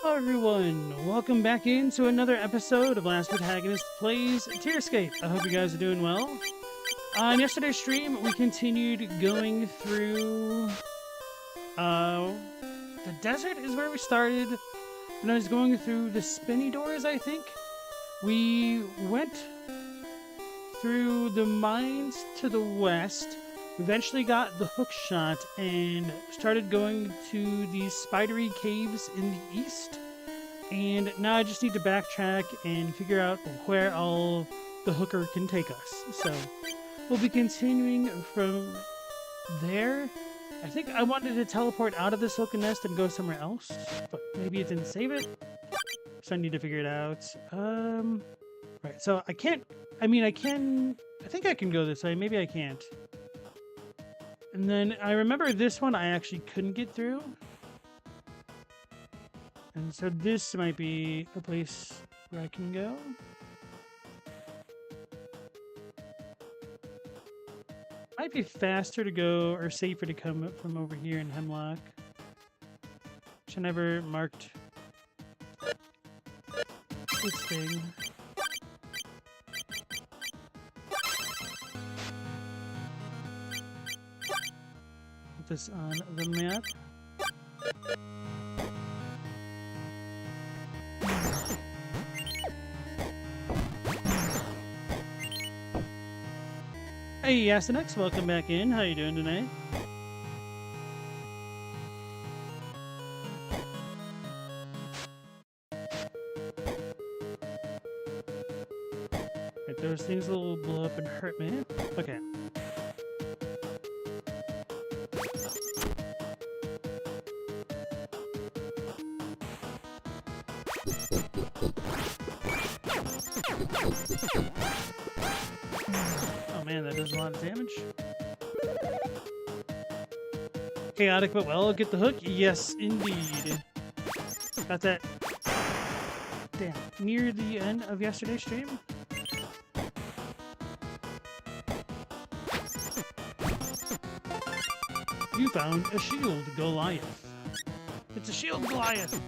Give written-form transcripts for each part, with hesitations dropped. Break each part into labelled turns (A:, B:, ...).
A: Hello everyone, welcome back into another episode of LastProtagonist Plays Tierscape. I hope you guys are doing well. On yesterday's stream, we continued going through... the desert is where we started, and I was going through the spinny doors, I think. We went through the mines to the west, eventually got the hook shot, and started going to these spidery caves in the east. And now I just need to backtrack and figure out where all the hooker can take us. So we'll be continuing from there. I think I wanted to teleport out of this hook nest and go somewhere else, but maybe it didn't save it. So I need to figure it out. Right, so I can't, I think I can go this way. Maybe I can't. And then I remember this one I actually couldn't get through. And so this might be a place where I can go. Might be faster to go, or safer to come from over here in Hemlock. Which I never marked this thing. Put this on the map. Hey, Asinix, welcome back in. How you doing tonight? Right, those things will blow up and hurt me. Okay. Oh man, that does a lot of damage. Chaotic but well, get the hook? Yes, indeed. Got that. Damn, near the end of yesterday's stream. You found a shield, Goliath. It's a shield, Goliath.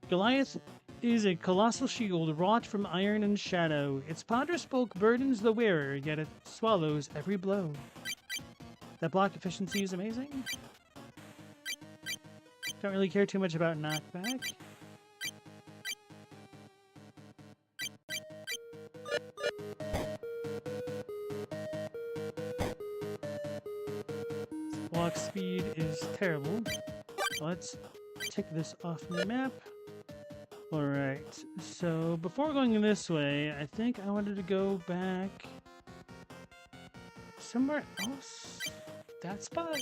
A: Goliath is a colossal shield wrought from iron and shadow. Its ponderous bulk burdens the wearer, yet it swallows every blow. That block efficiency is amazing. Don't really care too much about knockback. Block speed is terrible. Let's take this off the map. Alright, so before going this way, I think I wanted to go back somewhere else. That spot?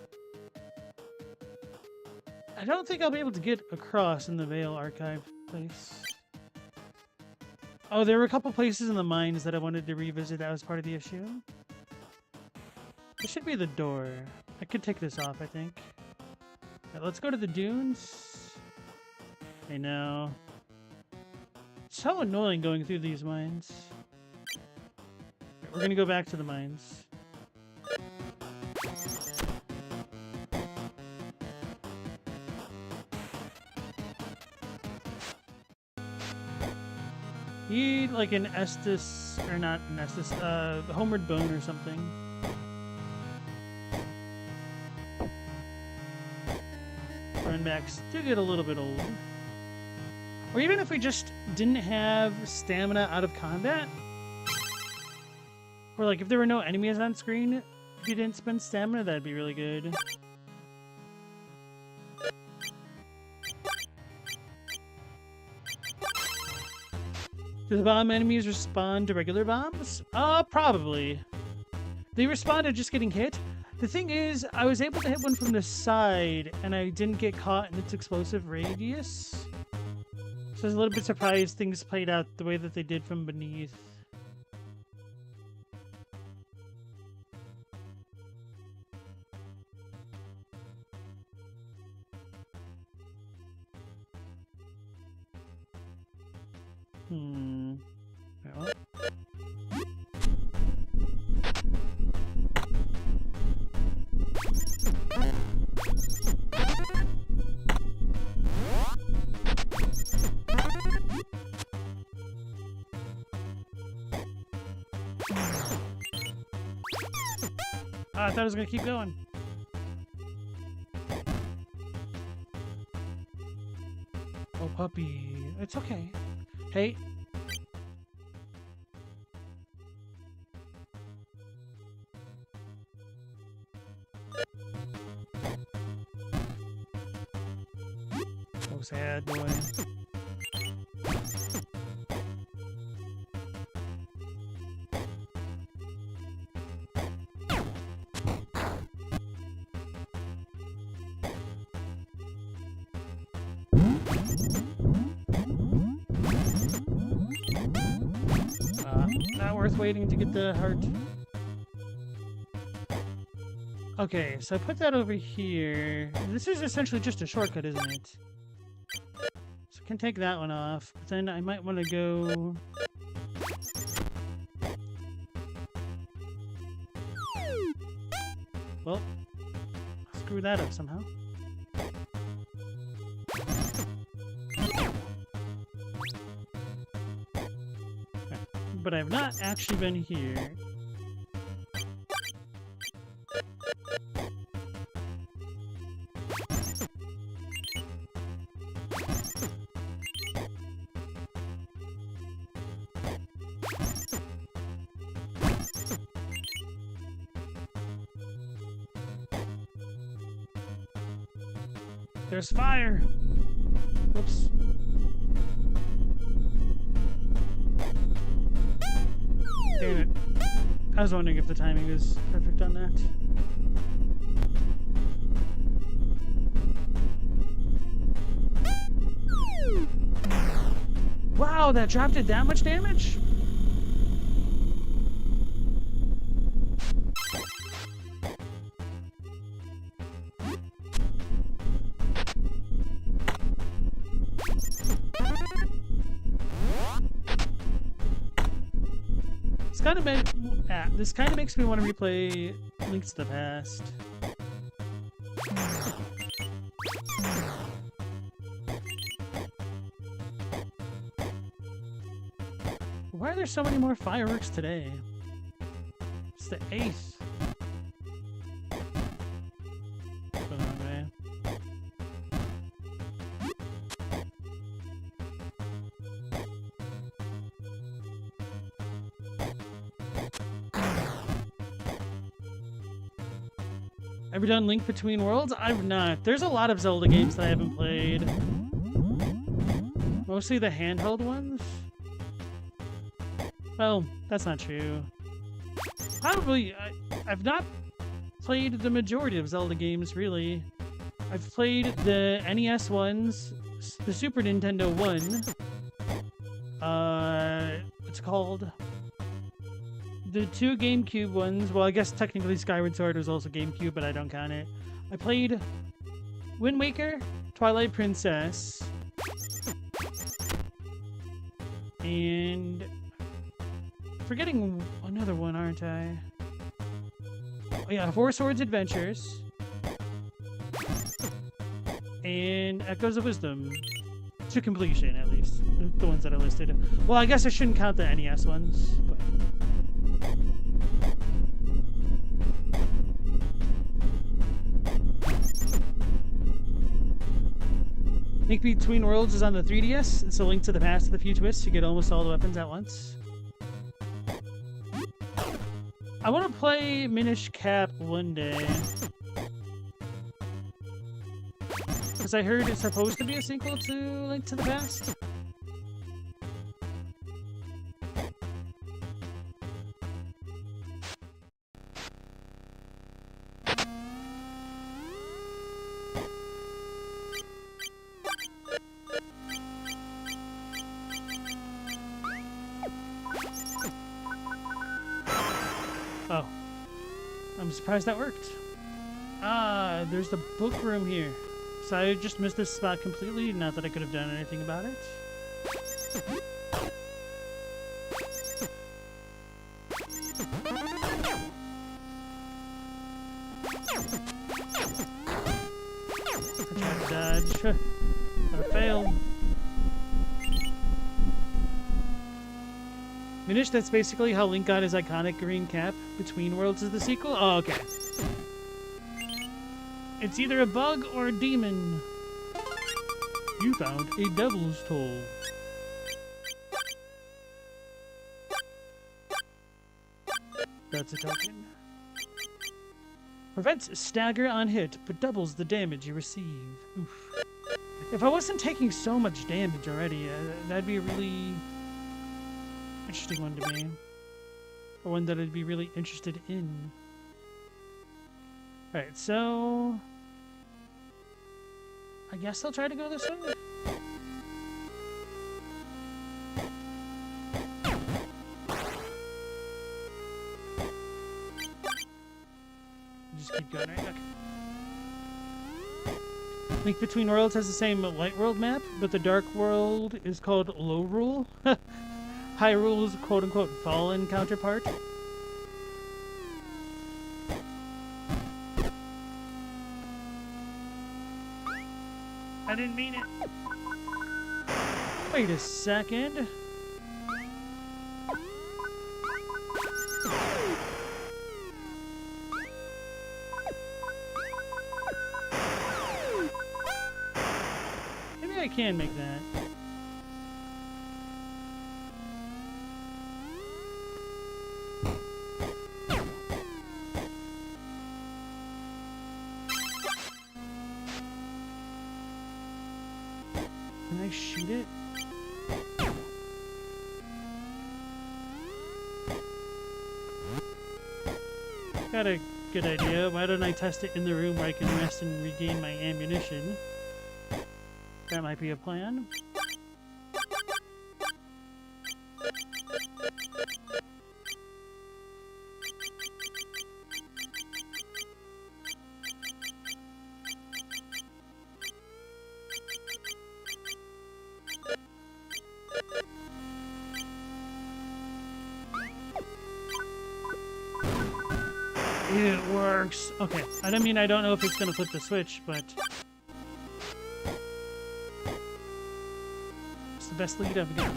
A: I don't think I'll be able to get across in the Vale Archive place. Oh, there were a couple places in the mines that I wanted to revisit that was part of the issue. This should be the door. I could take this off, I think. Right, let's go to the dunes. I know. So annoying going through these mines. Right, we're gonna go back to the mines. Need like an Estus, or not an Estus, Homeward Bone or something. Runbacks do get a little bit old. Or even if we just didn't have stamina out of combat. Or like if there were no enemies on screen, if you didn't spend stamina, that'd be really good. Do the bomb enemies respond to regular bombs? Probably. They respond to just getting hit. The thing is, I was able to hit one from the side, and I didn't get caught in its explosive radius. So I was a little bit surprised things played out the way that they did from beneath. Well. I thought I was gonna keep going. Oh, puppy. It's okay. Hey. So sad, boy. Not worth waiting to get the heart. Okay, so I put that over here. This is essentially just a shortcut, isn't it? So I can take that one off, but then I might want to go... Well, screw that up somehow. But I've not actually been here. There's fire! Whoops. Damn it. I was wondering if the timing was perfect on that. Wow, that drop did that much damage? This kind of makes me want to replay Links to the Past. Why are there so many more fireworks today? It's the 8th. Go the wrong way. Ever done Link Between Worlds? I've not. There's a lot of Zelda games that I haven't played. Mostly the handheld ones. Well, that's not true. Probably, I've not played the majority of Zelda games, really. I've played the NES ones, the Super Nintendo one. What's it called? The 2 GameCube ones. Well, I guess technically Skyward Sword was also GameCube, but I don't count it. I played Wind Waker, Twilight Princess, and forgetting another one, aren't I? Oh yeah, Four Swords Adventures, and Echoes of Wisdom. To completion, at least. The ones that are listed. Well, I guess I shouldn't count the NES ones, but... Link Between Worlds is on the 3DS. It's a Link to the Past with a few twists. You get almost all the weapons at once. I want to play Minish Cap one day. Because I heard it's supposed to be a sequel to Link to the Past. Oh. I'm surprised that worked. Ah, there's the book room here. So I just missed this spot completely, not that I could have done anything about it. I tried to dodge. But I failed. Minish, that's basically how Link got his iconic green cap. Between Worlds is the sequel? Oh, okay. It's either a bug or a demon. You found a devil's toll. That's a token. Prevents stagger on hit, but doubles the damage you receive. Oof. If I wasn't taking so much damage already, that'd be a really interesting one to me. Or one that I'd be really interested in. Alright, so... I guess I'll try to go this way. Just keep going, right? Okay. Link Between Worlds has the same Light World map, but the Dark World is called Low Rule. High Rule's quote-unquote fallen counterpart. I didn't mean it. Wait a second. Maybe I can make that. Can I shoot it? Got a good idea. Why don't I test it in the room where I can rest and regain my ammunition? That might be a plan. It works. Okay. I don't know if it's gonna flip the switch, but it's the best lead I've got.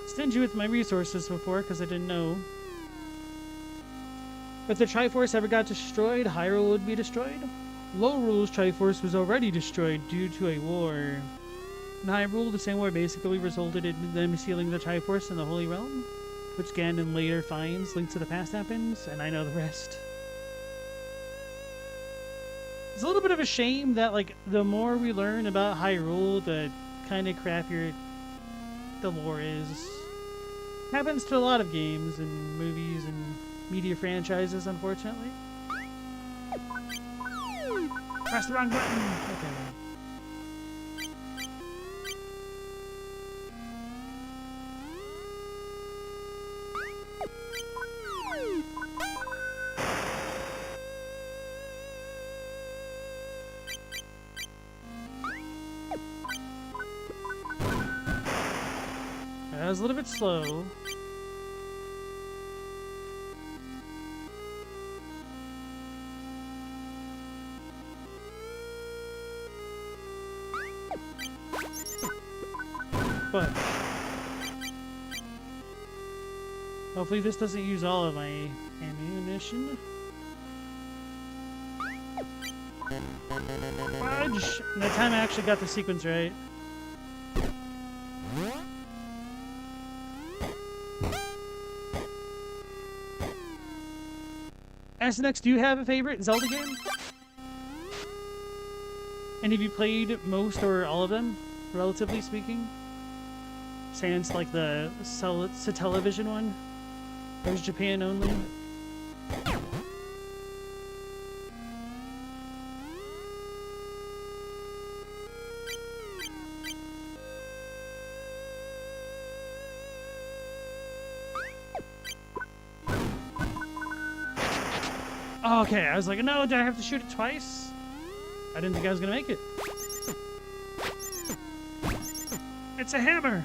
A: Stingy with my resources before because I didn't know. If the Triforce ever got destroyed, Hyrule would be destroyed. Low Rule's Triforce was already destroyed due to a war. In Hyrule, the same war basically resulted in them sealing the Triforce in the Holy Realm, which Ganon later finds. Link to the Past happens, and I know the rest. It's a little bit of a shame that, like, the more we learn about Hyrule, the kind of crappier the lore is. Happens to a lot of games and movies and media franchises, unfortunately. Press the wrong button! Okay. That was a little bit slow. But hopefully this doesn't use all of my ammunition. Fudge! And that time I actually got the sequence right. SNX, do you have a favorite Zelda game? And have you played most or all of them, relatively speaking? Sans like the Television one? Or is Japan only? Oh, okay, I was like, no, did I have to shoot it twice? I didn't think I was gonna make it. It's a hammer!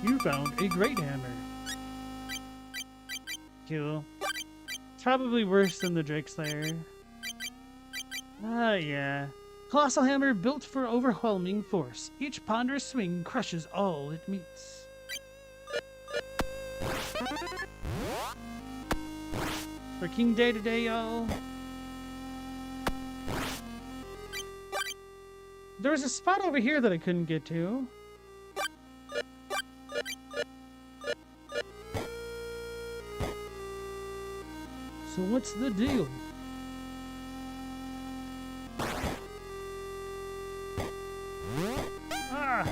A: You found a great hammer. Cool. Probably worse than the Drake Slayer. Ah, yeah. Colossal hammer built for overwhelming force. Each ponderous swing crushes all it meets. For King Day today, y'all. There was a spot over here that I couldn't get to. So what's the deal? Ah!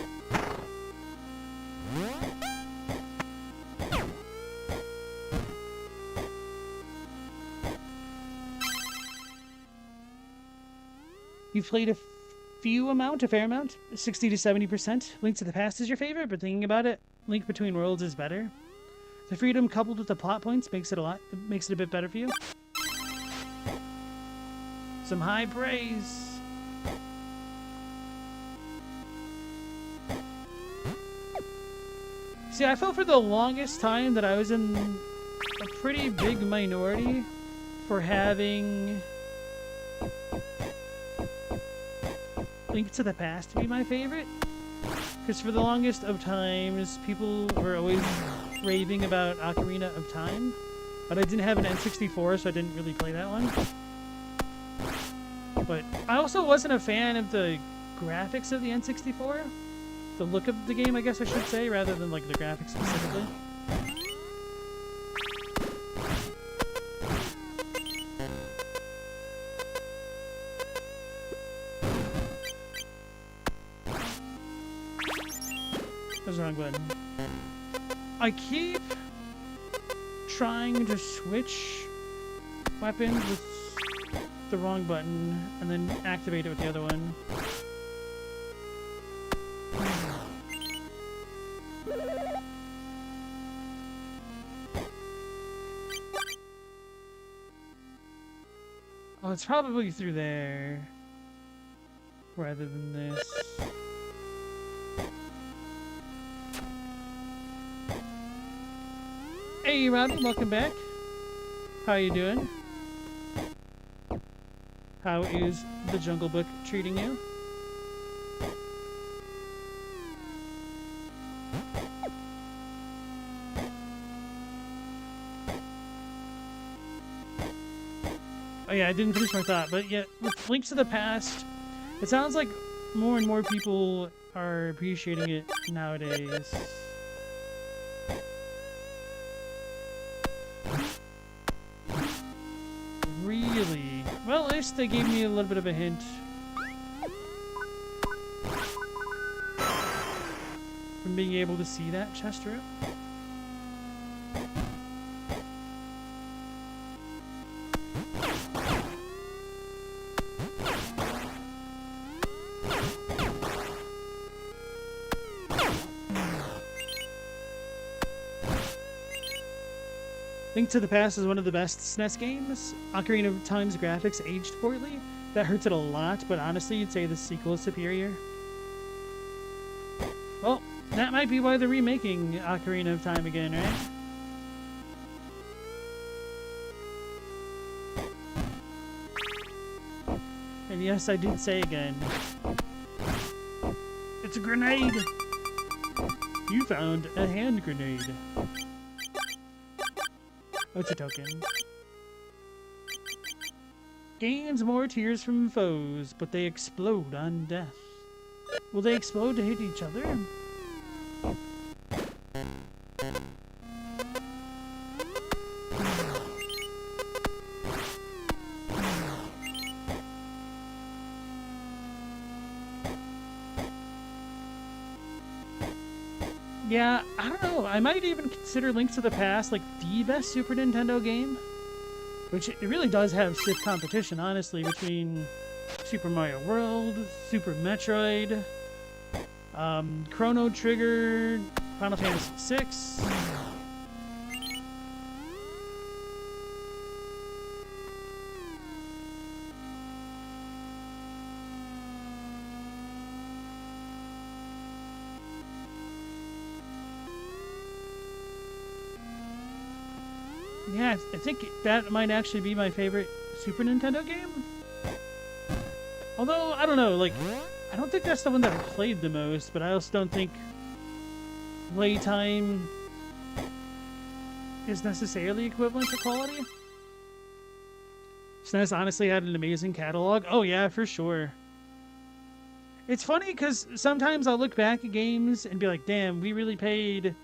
A: You've played a fair amount, 60 to 70%. Link to the Past is your favorite, but thinking about it, Link Between Worlds is better. The freedom coupled with the plot points makes it a bit better for you. Some high praise. See, I felt for the longest time that I was in a pretty big minority for having Link to the Past to be my favorite. Because for the longest of times, people were always raving about Ocarina of Time. But I didn't have an N64, so I didn't really play that one. But I also wasn't a fan of the graphics of the N64. The look of the game, I guess I should say, rather than like the graphics specifically. That was the wrong button. I keep trying to switch weapons with the wrong button and then activate it with the other one. Oh, it's probably through there rather than this. Hey, Robbie, welcome back. How you doing? How is the Jungle Book treating you? Oh yeah, I didn't finish my thought, but yeah, with Links to the Past, it sounds like more and more people are appreciating it nowadays. Really? Well, at least they gave me a little bit of a hint. From being able to see that chest room. Link to the Past is one of the best SNES games. Ocarina of Time's graphics aged poorly. That hurts it a lot, but honestly, you'd say the sequel is superior. Well, that might be why they're remaking Ocarina of Time again, right? And yes, I did say again. It's a grenade! You found a hand grenade. Oh, it's a token. Gains more tears from foes, but they explode on death. Will they explode to hit each other? Yeah, I don't know. I might even consider Link to the Past like the best Super Nintendo game. Which it really does have stiff competition, honestly, between Super Mario World, Super Metroid, Chrono Trigger, Final Fantasy VI. Yeah, I think that might actually be my favorite Super Nintendo game. Although, I don't know, like, I don't think that's the one that I played the most, but I also don't think playtime is necessarily equivalent to quality. SNES honestly had an amazing catalog. Oh yeah, for sure. It's funny because sometimes I'll look back at games and be like, damn, we really paid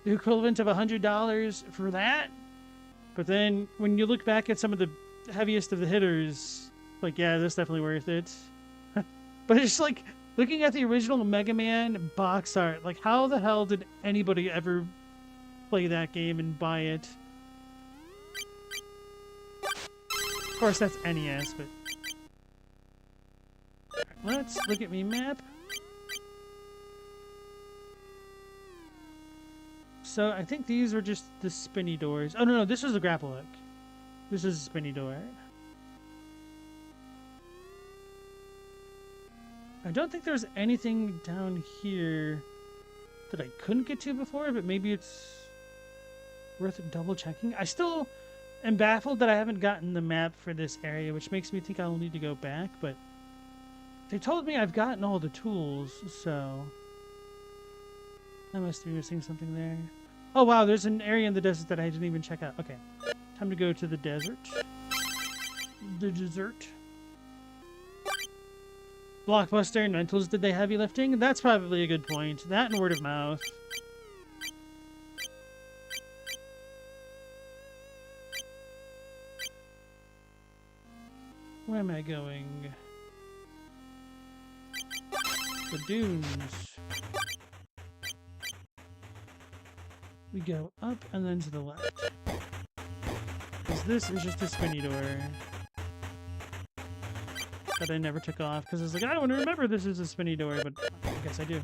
A: the equivalent of $100 for that? But then when you look back at some of the heaviest of the hitters, like, yeah, that's definitely worth it. But it's just like, looking at the original Mega Man box art, like, how the hell did anybody ever play that game and buy it? Of course, that's NES, but... Let's look at me map. So, I think these are just the spinny doors. Oh, no, this is the grapple hook. This is a spinny door. I don't think there's anything down here that I couldn't get to before, but maybe it's worth double checking. I still am baffled that I haven't gotten the map for this area, which makes me think I'll need to go back, but they told me I've gotten all the tools, so I must be missing something there. Oh wow, there's an area in the desert that I didn't even check out. Okay, time to go to the desert. The desert. Blockbuster and rentals did they heavy lifting? That's probably a good point. That and word of mouth. Where am I going? The dunes. We go up and then to the left. Because this is just a spinny door that I never took off because I was like, I want to remember this is a spinny door, but I guess I do.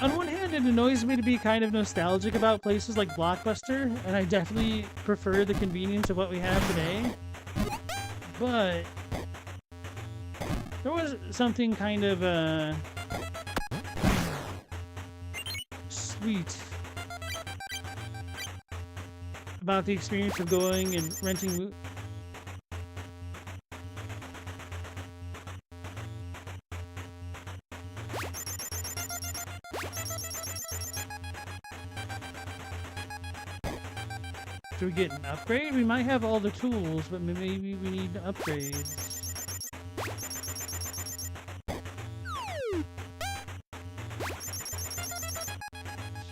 A: On one hand, it annoys me to be kind of nostalgic about places like Blockbuster, and I definitely prefer the convenience of what we have today. But there was something kind of sweet about the experience of going and renting. Do we get an upgrade? We might have all the tools, but maybe we need upgrades.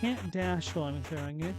A: Can't dash while I'm throwing it.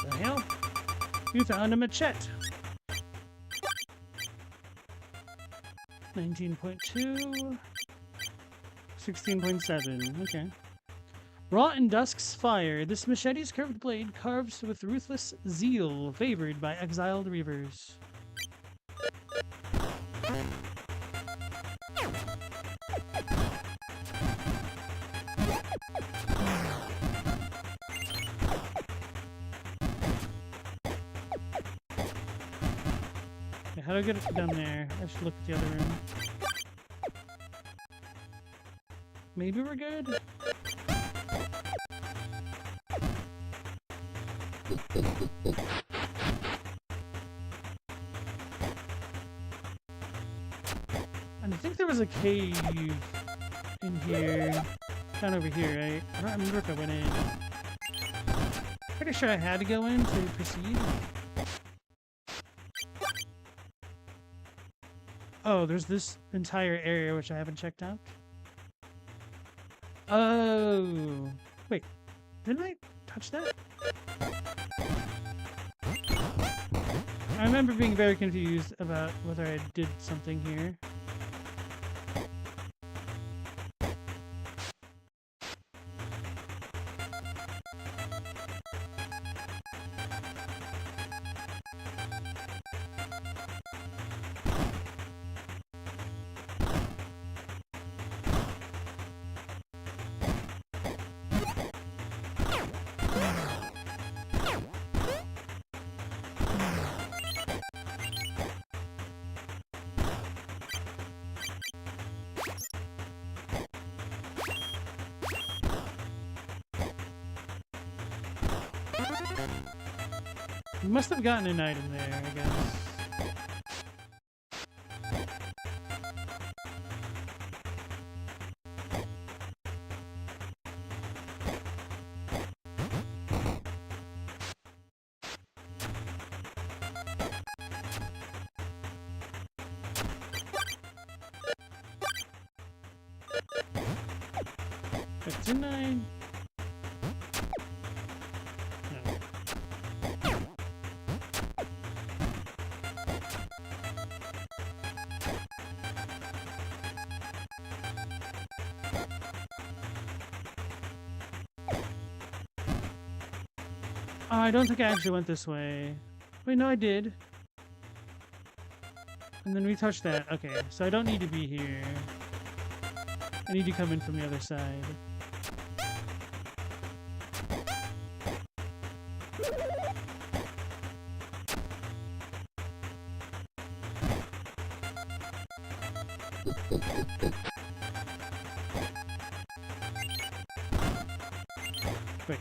A: The hell? You found a machete. 19.2. 16.7. Okay. Raw in dusk's fire, this machete's curved blade carves with ruthless zeal, favored by exiled reavers. Okay, how do I get it down there? I should look at the other room. Maybe we're good? And I think there was a cave in here. Down over here, right? I don't remember if I went in. Pretty sure I had to go in to proceed. Oh, there's this entire area which I haven't checked out. Oh, wait, didn't I touch that? I remember being very confused about whether I did something here. We must have gotten an item there, I guess. But didn't I? I don't think I actually went this way. Wait, no, I did. And then we touched that. Okay, so I don't need to be here. I need to come in from the other side. Wait.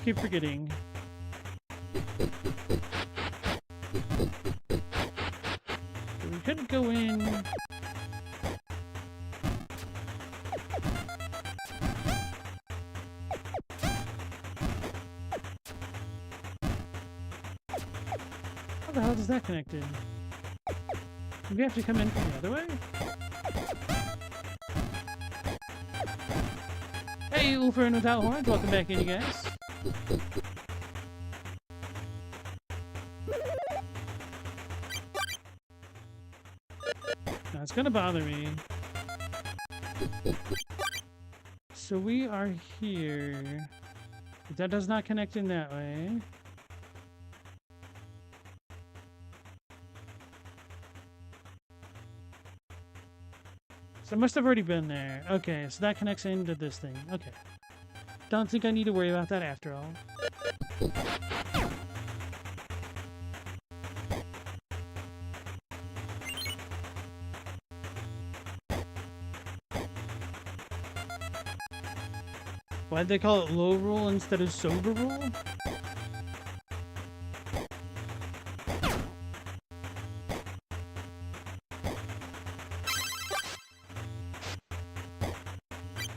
A: Keep forgetting. So we couldn't go in. How the hell does that connect in? Do we have to come in from the other way? Hey, Ulfern without horns, welcome back in, you guys. Now it's gonna bother me. So we are here. But that does not connect in that way. So I must have already been there. Okay, so that connects into this thing. Okay. Don't think I need to worry about that after all. Why'd they call it low rule instead of sober rule?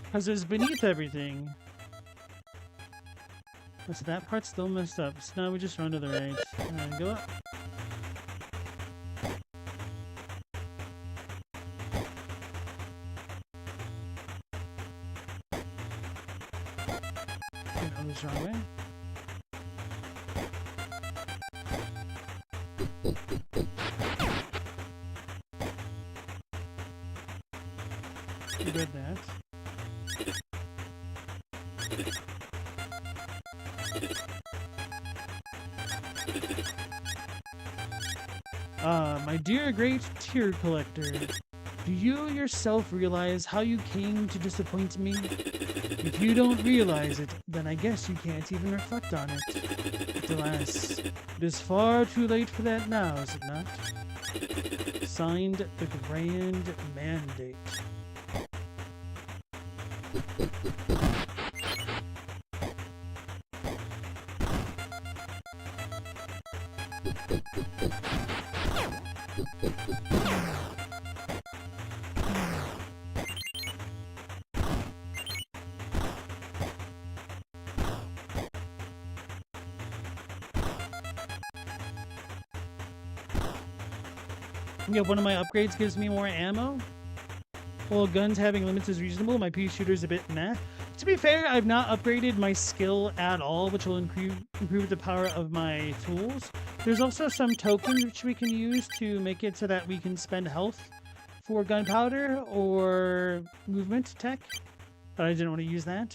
A: Because it's beneath everything. So that part's still messed up. So now we just run to the right. And go up. Oh, this wrong way. You read that. My dear great tear collector, do you yourself realize how you came to disappoint me? If you don't realize it, then I guess you can't even reflect on it. But alas, it is far too late for that now, is it not? Signed, the Grand Mandate. Yeah, one of my upgrades gives me more ammo. While guns having limits is reasonable, my pea shooter's a bit meh. To be fair, I've not upgraded my skill at all, which will improve the power of my tools. There's also some tokens which we can use to make it so that we can spend health for gunpowder or movement tech, but I didn't want to use that.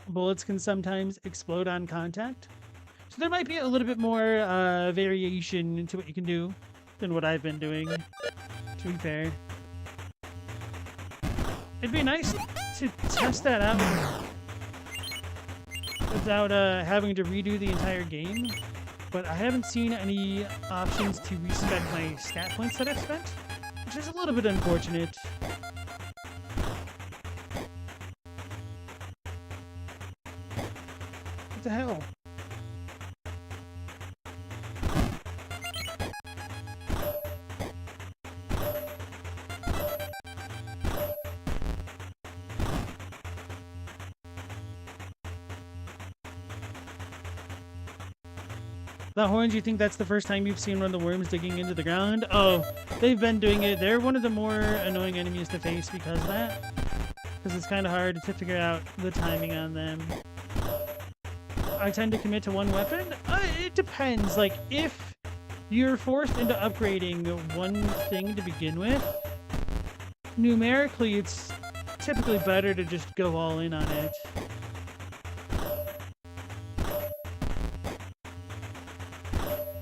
A: Bullets can sometimes explode on contact. So there might be a little bit more variation into what you can do than what I've been doing, to be fair. It'd be nice to test that out without having to redo the entire game, but I haven't seen any options to respec my stat points that I've spent, which is a little bit unfortunate. What the hell? The horns, you think that's the first time you've seen one of the worms digging into the ground? Oh, they've been doing it. They're one of the more annoying enemies to face because of that. Because it's kind of hard to figure out the timing on them. I tend to commit to one weapon? It depends. Like, if you're forced into upgrading one thing to begin with, numerically it's typically better to just go all in on it.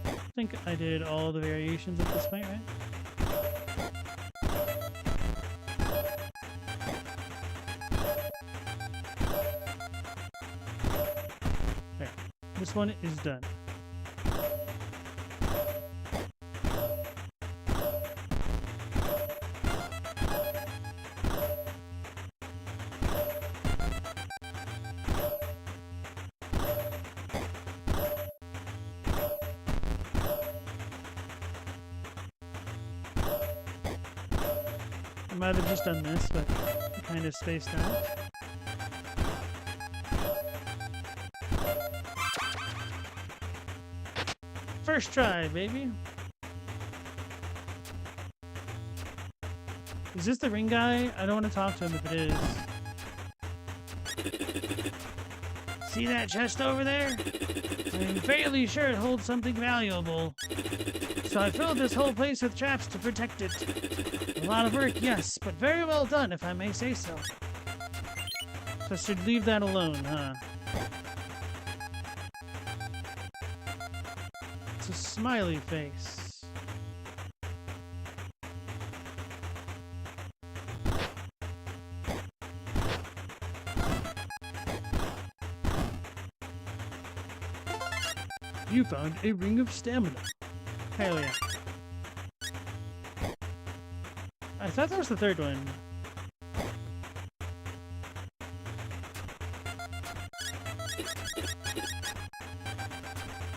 A: I think I did all the variations at this point, right? There. This one is done. I might have just done this, but kind of spaced out. First try, baby. Is this the ring guy? I don't want to talk to him if it is. See that chest over there? I'm fairly sure it holds something valuable. So I filled this whole place with traps to protect it. A lot of work, yes, but very well done, if I may say so. So I should leave that alone, huh? It's a smiley face. You found a ring of stamina. Hell yeah. I thought that was the third one.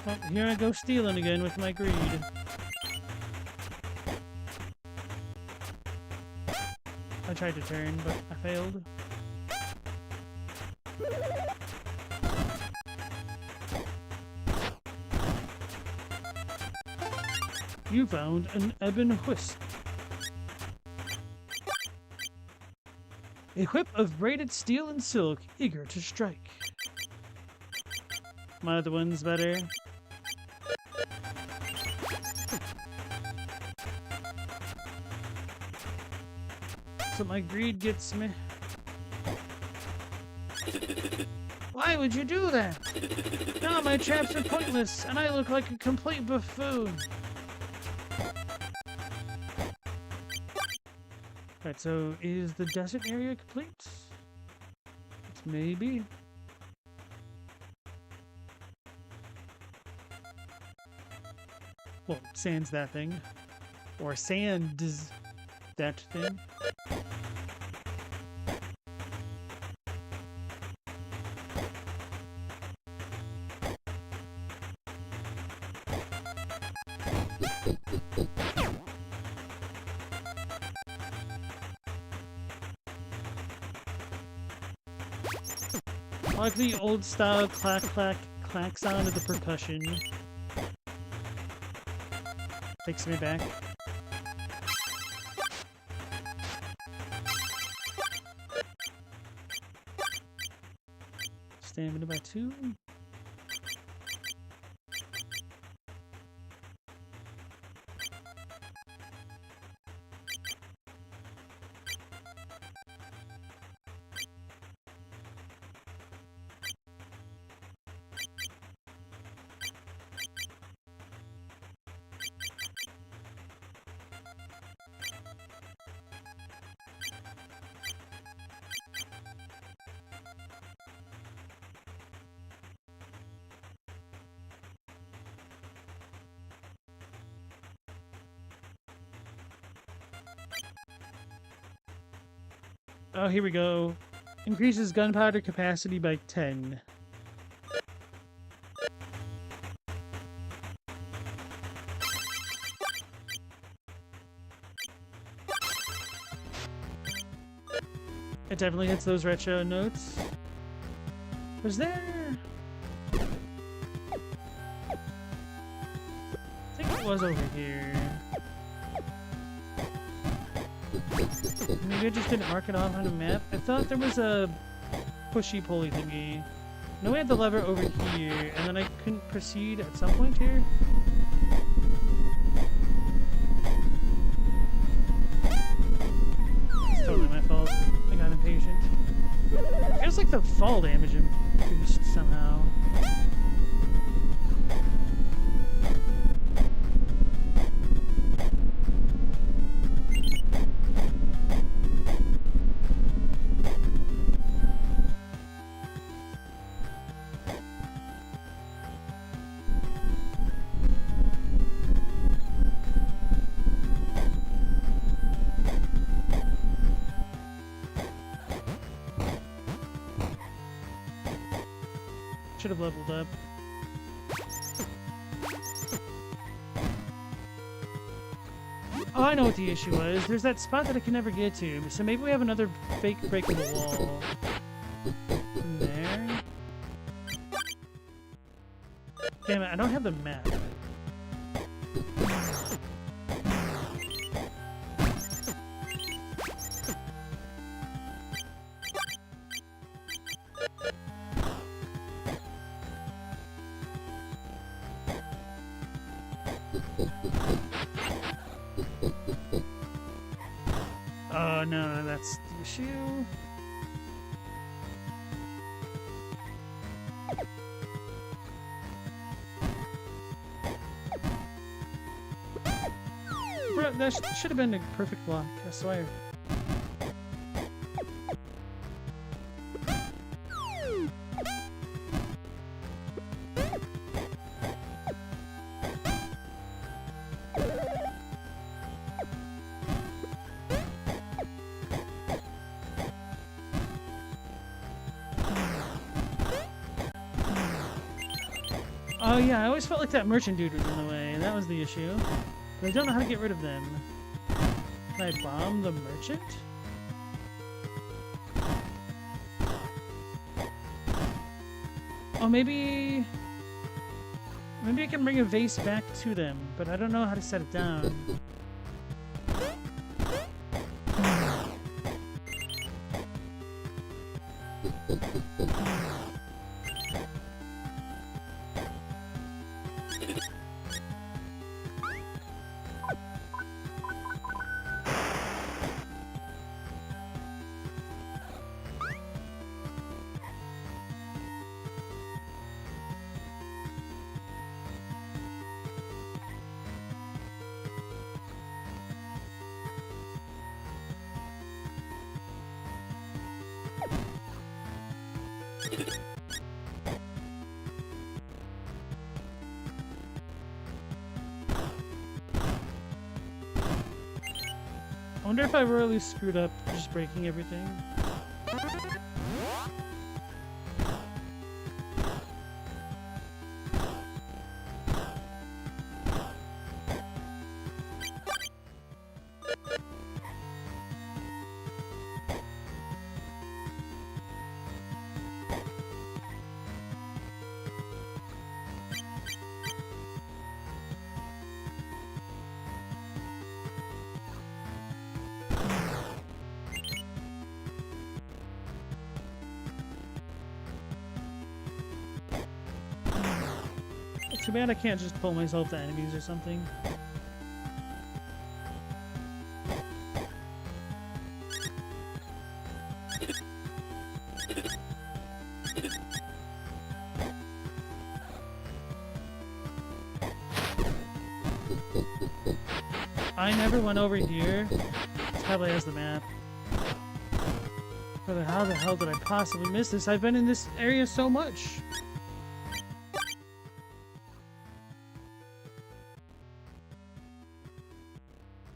A: Well, here I go stealing again with my greed. I tried to turn, but I failed. You found an ebon wisp. A whip of braided steel and silk, eager to strike. My other one's better. So my greed gets me. Why would you do that? Now my traps are pointless, and I look like a complete buffoon. Right, so is the desert area complete? It's maybe. Well, sans that thing. Or sands that thing. I like the old style clack clack clack sound of the percussion. Takes me back. Stamina by 2. Oh, here we go. Increases gunpowder capacity by 10. It definitely hits those retro notes. Was there... I think it was over here. Maybe I just didn't mark it off on a map. I thought there was a pushy-pulley thingy. No, we had the lever over here, and then I couldn't proceed at some point here. It's totally my fault. I got impatient. It feels like the fall damage increased somehow. Should have leveled up. Oh, I know what the issue was. There's that spot that I can never get to. So maybe we have another fake breakable wall. From there. Damn it, I don't have the map. Oh no, that's the issue. Bro, that should have been a perfect block, I swear. Oh yeah, I always felt like that merchant dude was in the way, and that was the issue. But I don't know how to get rid of them. Can I bomb the merchant? Oh, maybe I can bring a vase back to them, but I don't know how to set it down. I wonder if I royally screwed up just breaking everything. Too bad I can't just pull myself to enemies or something. I never went over here. It probably has the map. Brother, how the hell did I possibly miss this? I've been in this area so much.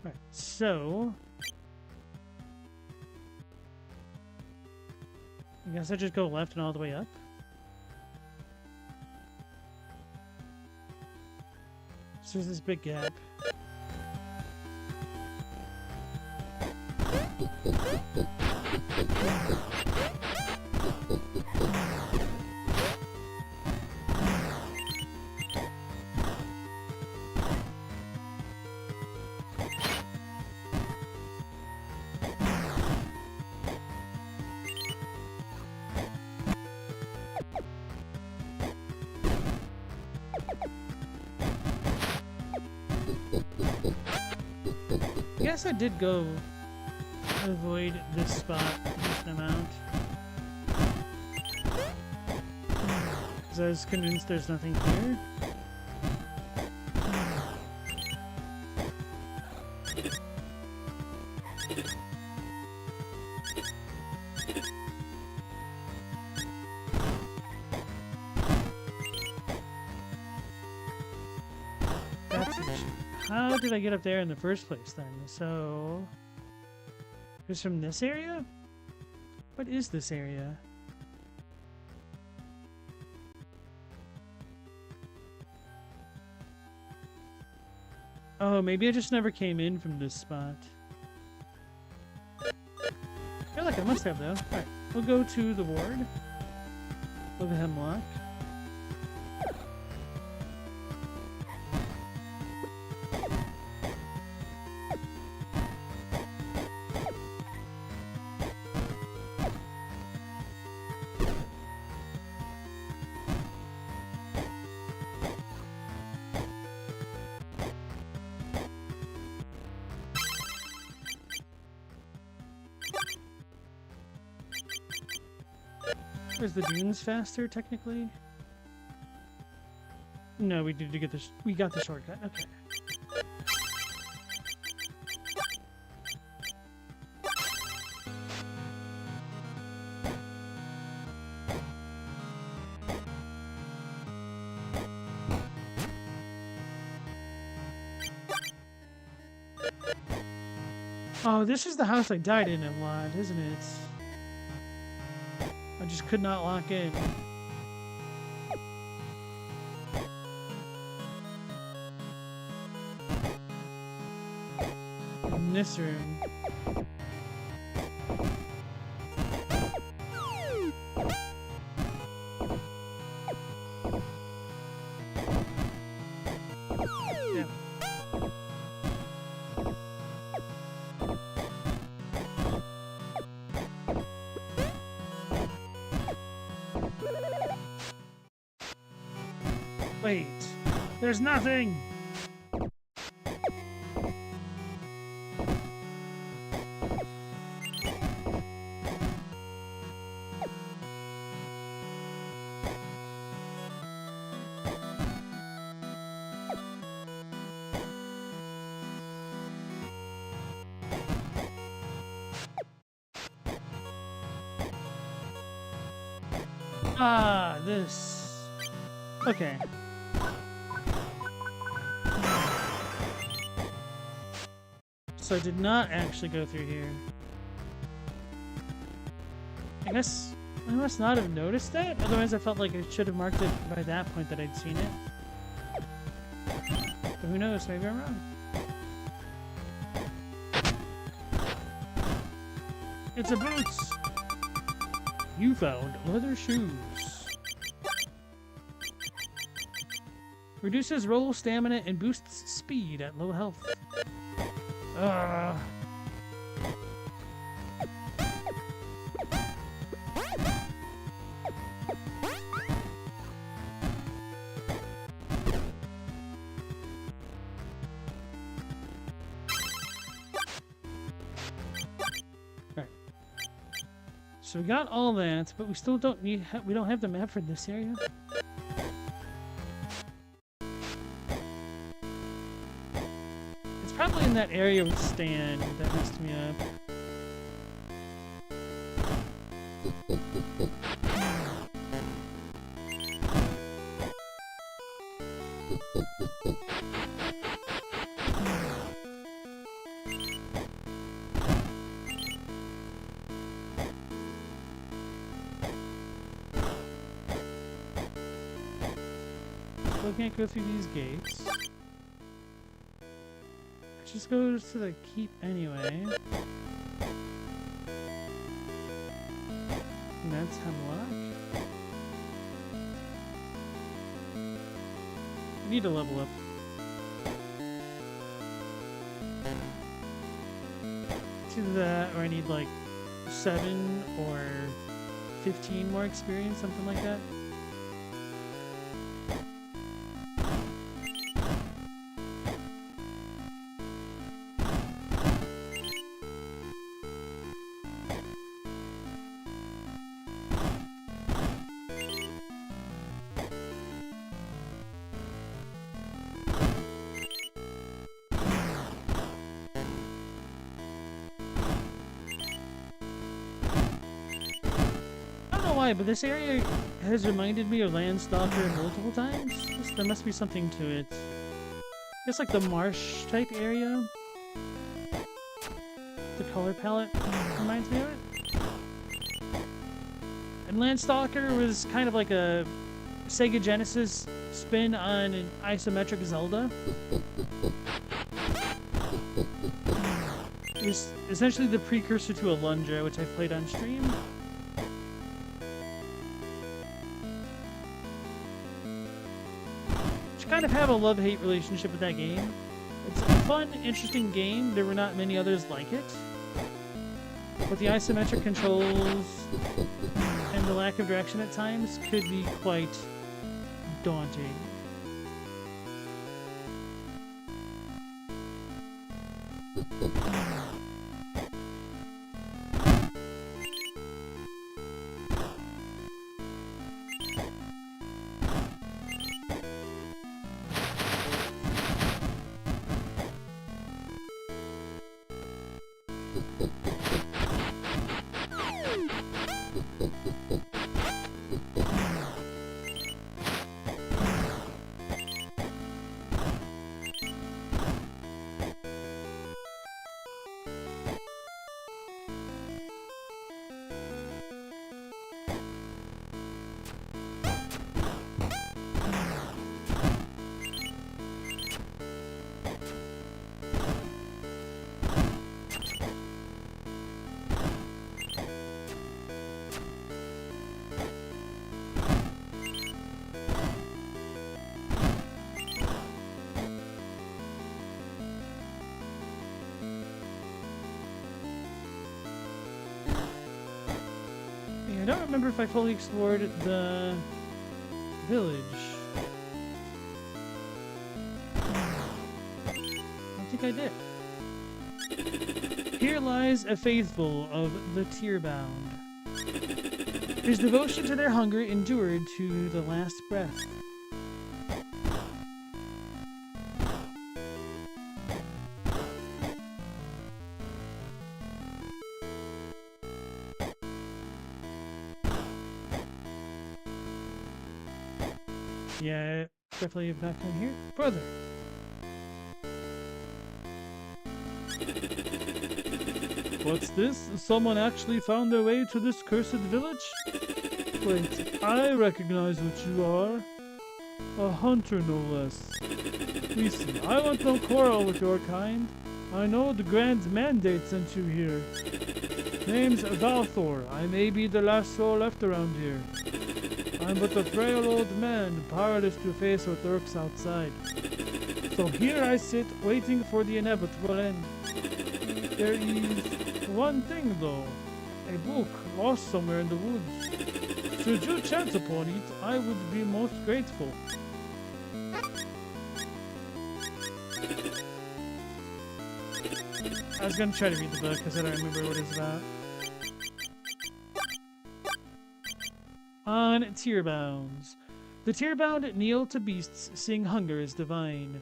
A: Right, so I guess I just go left and all the way up. So there's this big gap. I guess I did go avoid this spot a decent amount. Because I was convinced there's nothing here. That's an issue. How did I get up there in the first place then? So it was from this area? What is this area? Oh, maybe I just never came in from this spot. I feel like I must have though. Alright, we'll go to the ward of the Hemlock. Is the dunes faster, technically? No, we did to get this. We got the shortcut. Okay. Oh, this is the house I died in a lot, isn't it? I just could not lock in. In this room. Yeah. Wait, there's nothing! Ah, this. Okay. So I did not actually go through here. I guess I must not have noticed that. Otherwise I felt like I should have marked it by that point that I'd seen it. But who knows, maybe I'm wrong. It's a boots! You found leather shoes. Reduces roll stamina and boosts speed at low health. so we got all that, but we still don't need. We don't have the map for this area. It's probably in that area with Stan that messed me up. Still can't go through these gates. Just go to the keep anyway. And that's Hemlock. I need to level up. It's either that or I need like 7 or 15 more experience, something like that. But this area has reminded me of Landstalker multiple times. There must be something to it. It's like the marsh type area. The color palette reminds me of it. And Landstalker was kind of like a Sega Genesis spin on an isometric Zelda. It was essentially the precursor to Alundra, which I've played on stream. Kind of have a love-hate relationship with that game. It's a fun, interesting game. There were not many others like it. But the isometric controls and the lack of direction at times could be quite daunting. I don't remember if I fully explored the village. I don't think I did. Here lies a faithful of the tear-bound. His devotion to their hunger endured to the last breath. Yeah, definitely have not come here. Brother! What's this? Someone actually found their way to this cursed village? Wait, I recognize what you are. A hunter, no less. Listen, I want no quarrel with your kind. I know the Grand Mandate sent you here. Name's Valthor. I may be the last soul left around here. I'm but a frail old man, powerless to face what lurks outside. So here I sit, waiting for the inevitable end. There is one thing, though. A book lost somewhere in the woods. Should you chance upon it, I would be most grateful. I was gonna try to read the book because I don't remember what it's about. On Tearbounds. The Tearbound kneel to beasts, sing hunger is divine.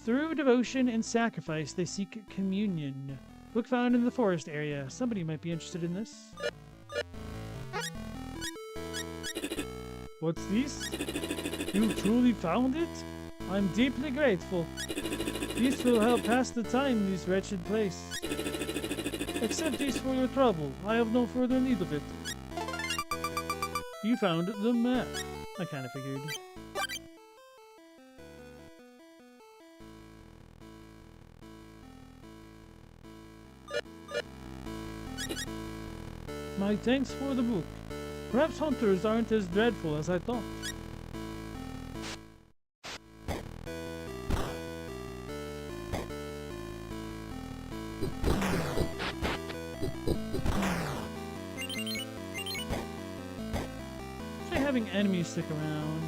A: Through devotion and sacrifice, they seek communion. Book found in the forest area. Somebody might be interested in this. What's this? You truly found it? I'm deeply grateful. This will help pass the time in this wretched place. Accept this for your trouble. I have no further need of it. You found the map. I kind of figured. My thanks for the book. Perhaps hunters aren't as dreadful as I thought. Try having enemies stick around.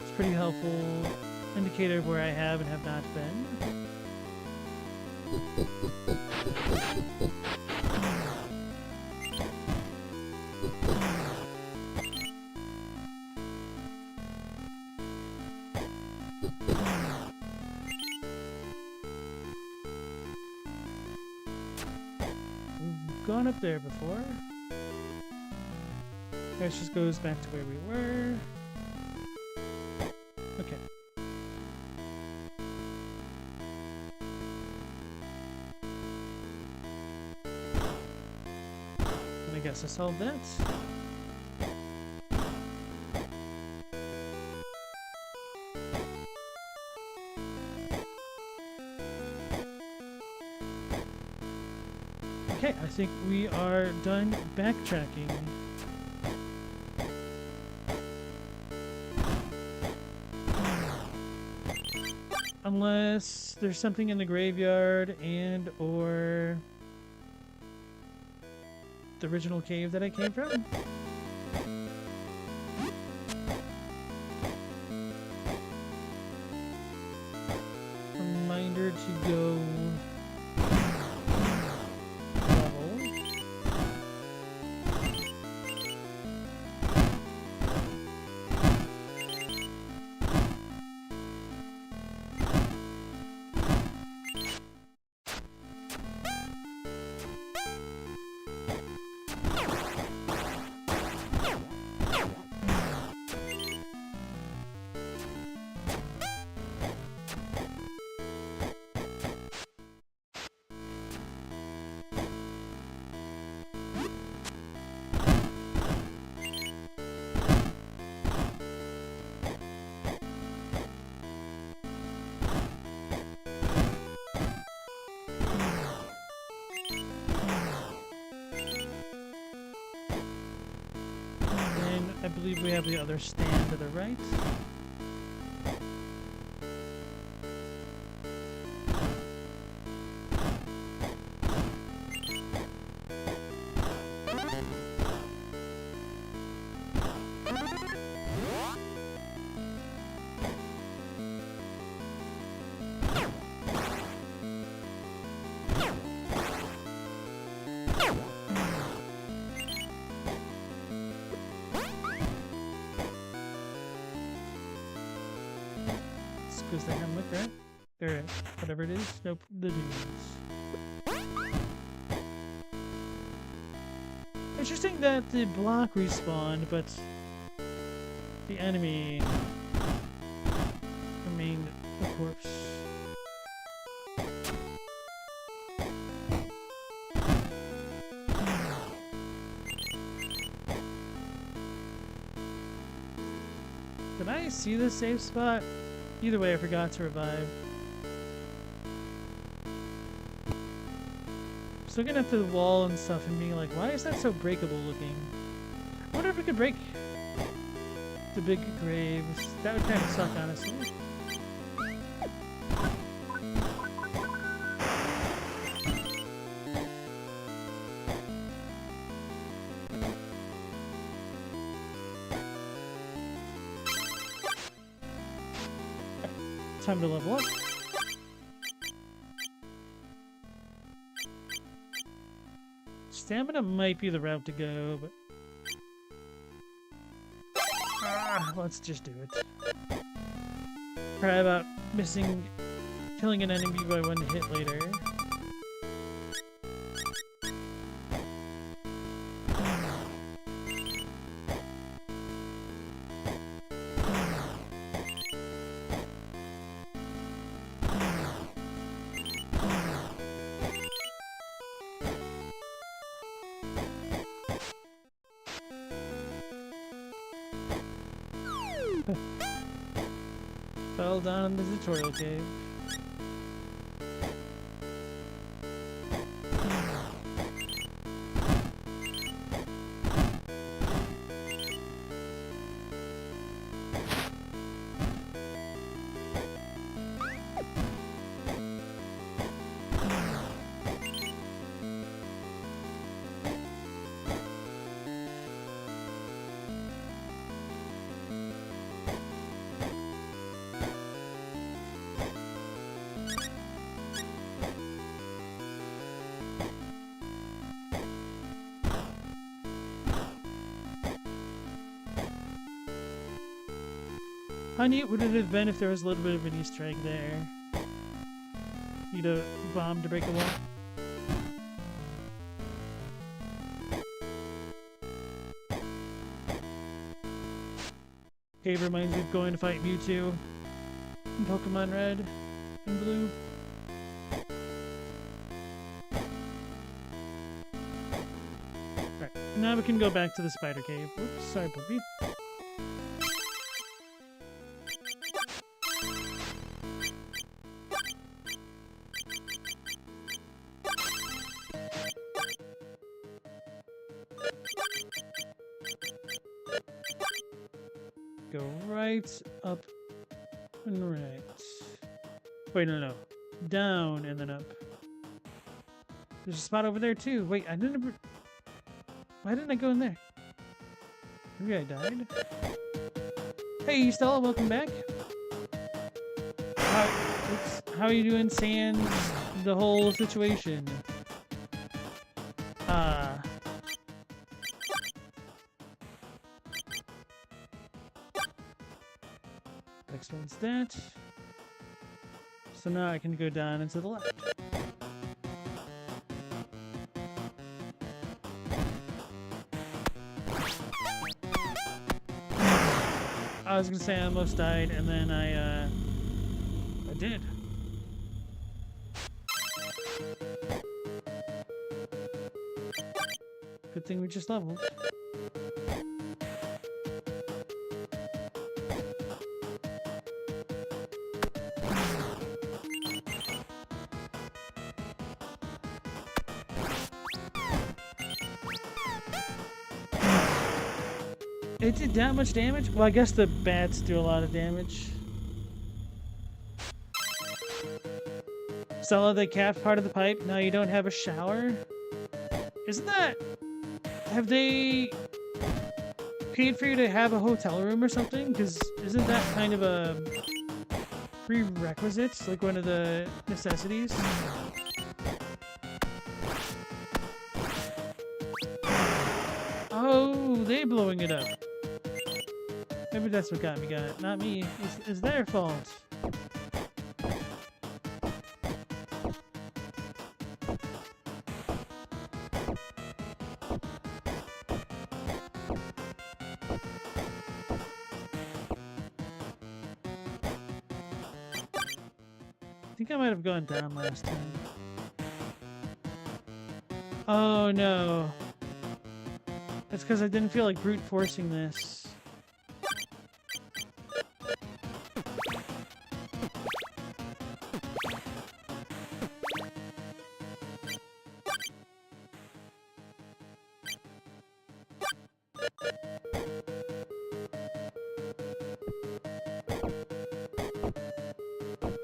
A: It's pretty helpful indicator of where I have and have not been. Gone up there before. That just goes back to where we were. Okay. I guess I solved that. Okay, I think we are done backtracking. Unless there's something in the graveyard and or the original cave that I came from. Reminder to go I believe we have the other stand to the right. Goes the hammock, right? Or whatever it is. Nope, the dunes. Interesting that the block respawned, but the enemy remained a corpse. Did I see the safe spot? Either way, I forgot to revive. Just looking up to the wall and stuff and being like, why is that so breakable looking? I wonder if we could break the big graves. That would kind of suck, honestly. Time to level up. Stamina might be the route to go, but Let's just do it. Cry about killing an enemy by one hit later. Fell down in the tutorial cave. How neat would it have been if there was a little bit of an Easter egg there? Need a bomb to break a wall? Cave reminds me of going to fight Mewtwo in Pokemon Red and Blue. Alright, now we can go back to the spider cave. Oops, sorry, puppy. Go right, up, and right. Wait, no. Down and then up. There's a spot over there too. Wait, I didn't... Why didn't I go in there? Maybe I died? Hey, Stella, welcome back. How are you doing, Sans? The whole situation. Explains that. So now I can go down and to the left. I was gonna say I almost died, and then I did. Good thing we just leveled. It did that much damage? Well, I guess the bats do a lot of damage. Stella, the cat part of the pipe. Now you don't have a shower? Isn't that... Have they paid for you to have a hotel room or something? Because isn't that kind of a prerequisite? Like one of the necessities? Oh, they blowing it up. Maybe that's what got me. Not me. It's their fault. I think I might have gone down last time. Oh no. That's because I didn't feel like brute forcing this.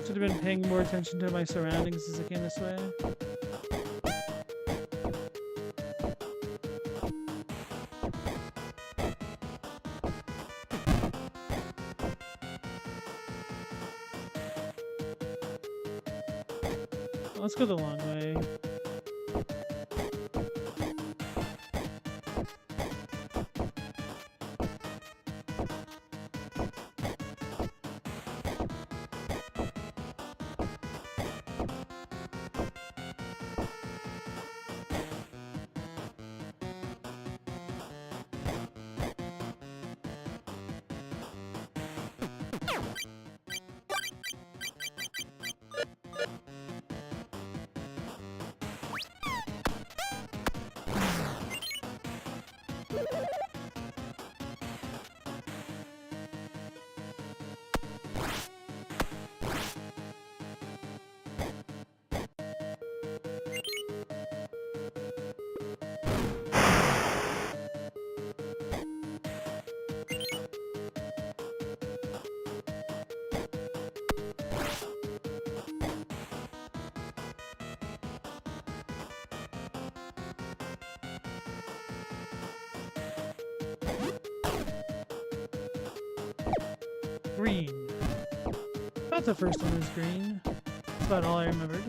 A: Should have been paying more attention to my surroundings as I came this way. Let's go the long way. green. Thought the first one was green. That's about all I remembered.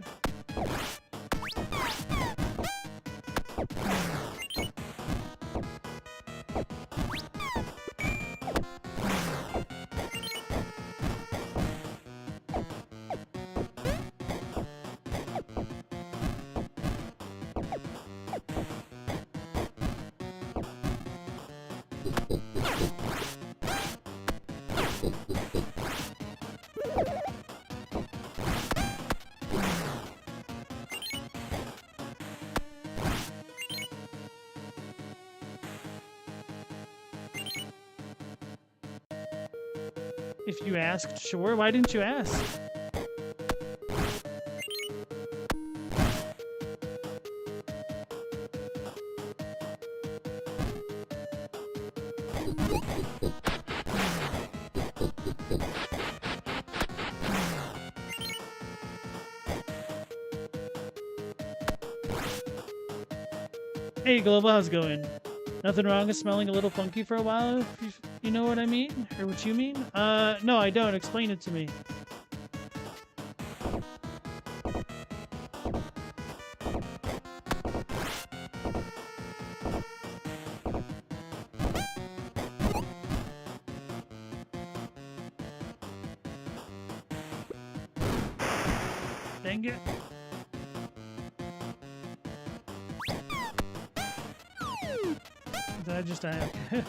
A: If you asked, sure. Why didn't you ask? Hey, Global, how's it going? Nothing wrong with smelling a little funky for a while, if you know what I mean? Or what you mean? No, I don't. Explain it to me. Dang it. Did I just die? Okay.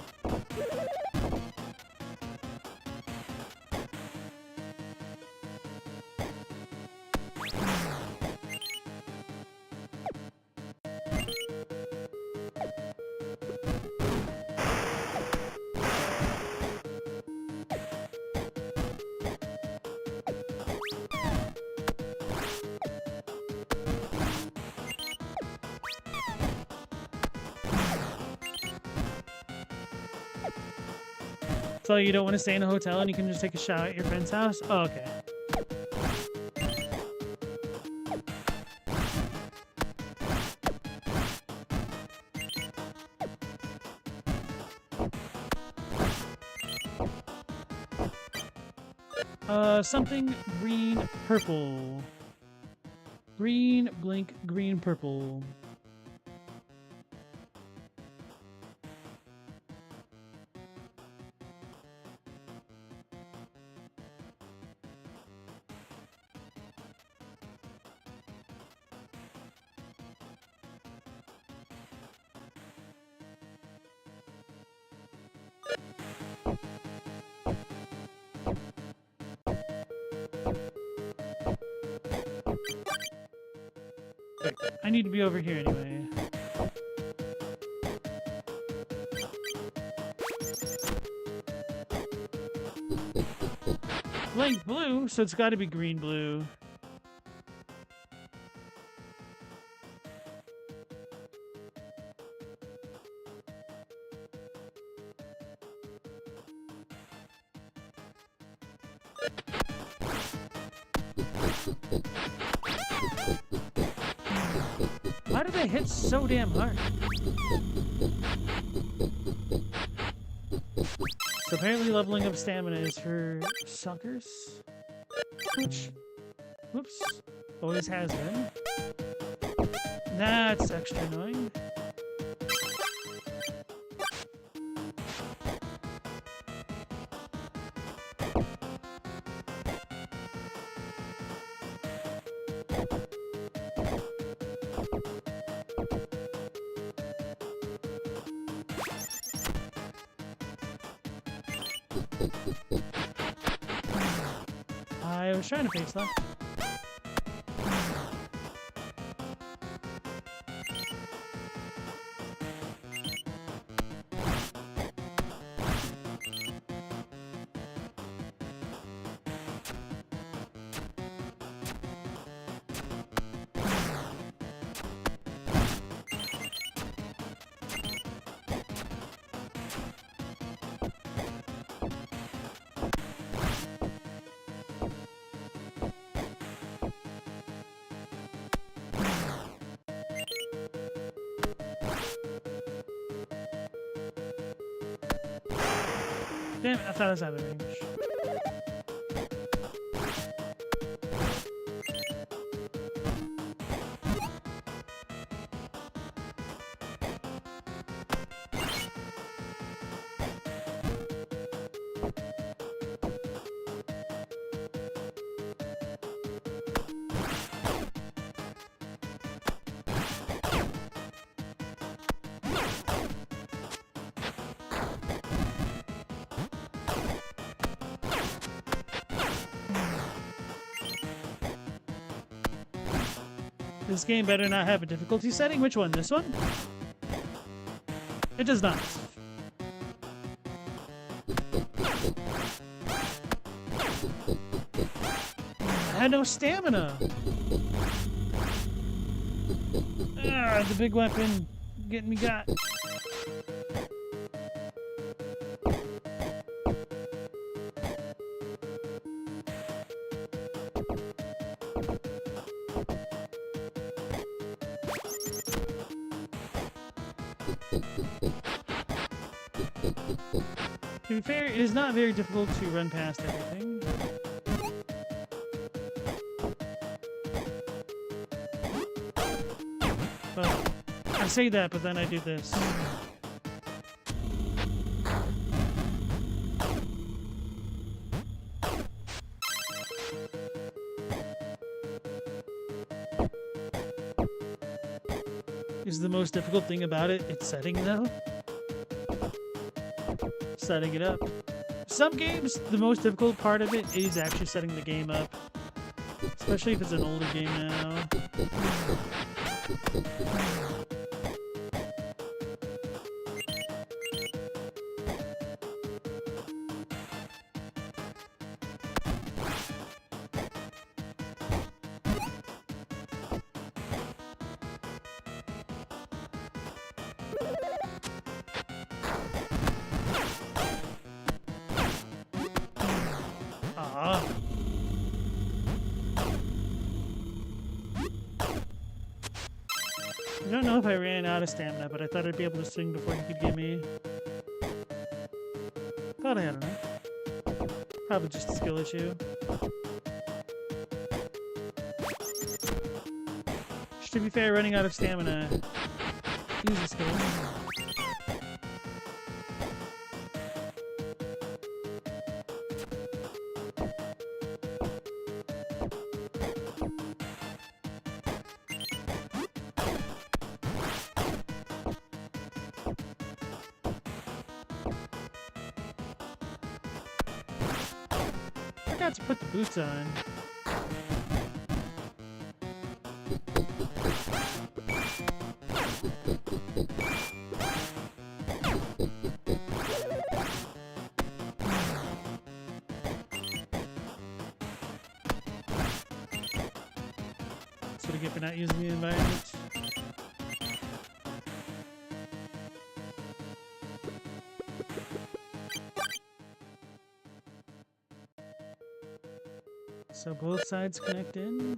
A: So you don't want to stay in a hotel and you can just take a shower at your friend's house? Oh, okay. Something green, purple. Green, blink, green, purple. I need to be over here anyway. Blank blue, so it's got to be green blue. Why do they hit so damn hard? So apparently leveling up stamina is for suckers. Which, whoops, always has been. That's extra annoying. I was trying to face left. Damn it, I thought I was out of range. This game better not have a difficulty setting. Which one? This one? It does not. I had no stamina. Ah, the big weapon getting me got. To be fair, it is not very difficult to run past everything. But I say that, but then I do this. Is the most difficult thing about it its setting, though? Setting it up. Some games, the most difficult part of it is actually setting the game up. Especially if it's an older game now. I don't know if I ran out of stamina, but I thought I'd be able to swing before he could get me. Thought I had enough. Probably just a skill issue. To be fair, running out of stamina is a skill. I forgot to put the boots on. That's what I get for not using the environment. So both sides connect in.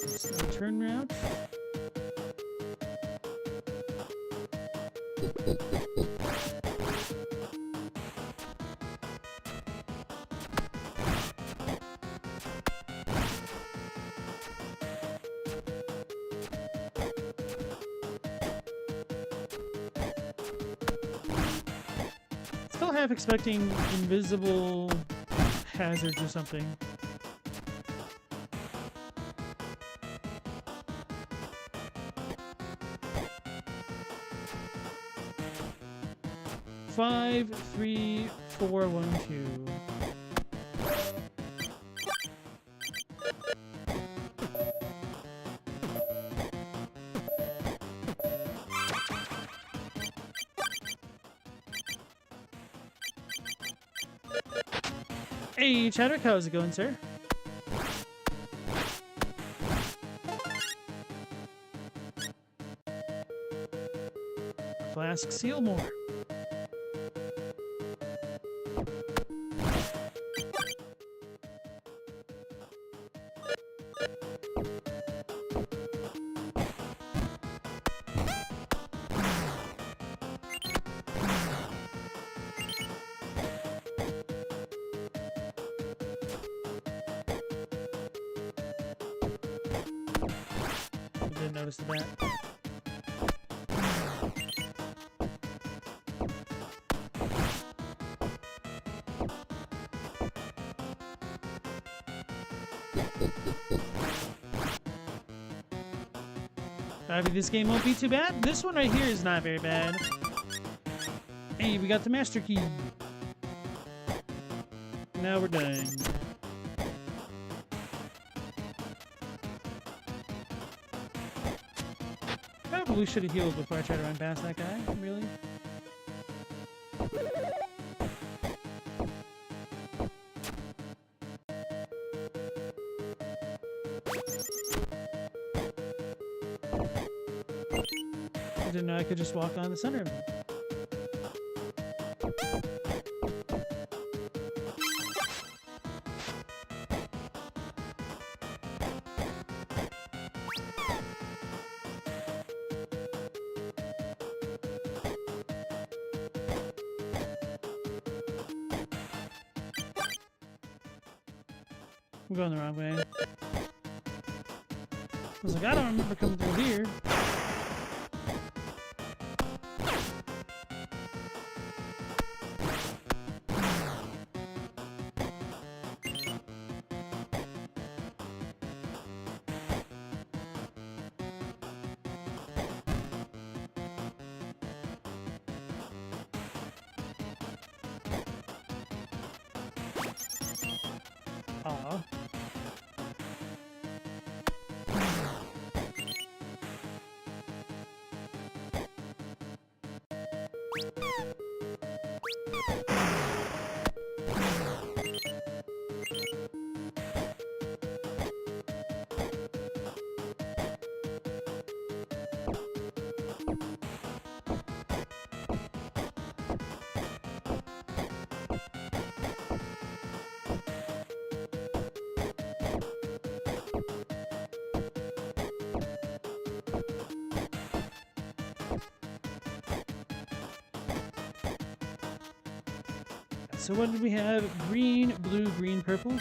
A: It's the turn route. Still half expecting invisible hazards or something. Five, 3, 4, 1, 2. Hey, Chadwick, how's it going, sir? Flask Sealmore. Didn't notice that. Maybe this game won't be too bad. This one right here is not very bad. Hey, we got the master key. Now we're done. probably should have healed before I tried to run past that guy, really. I didn't know I could just walk on the center of it. I'm going the wrong way. I was like, I don't remember coming through here. Aw. So what did we have? Green, blue, green, purple?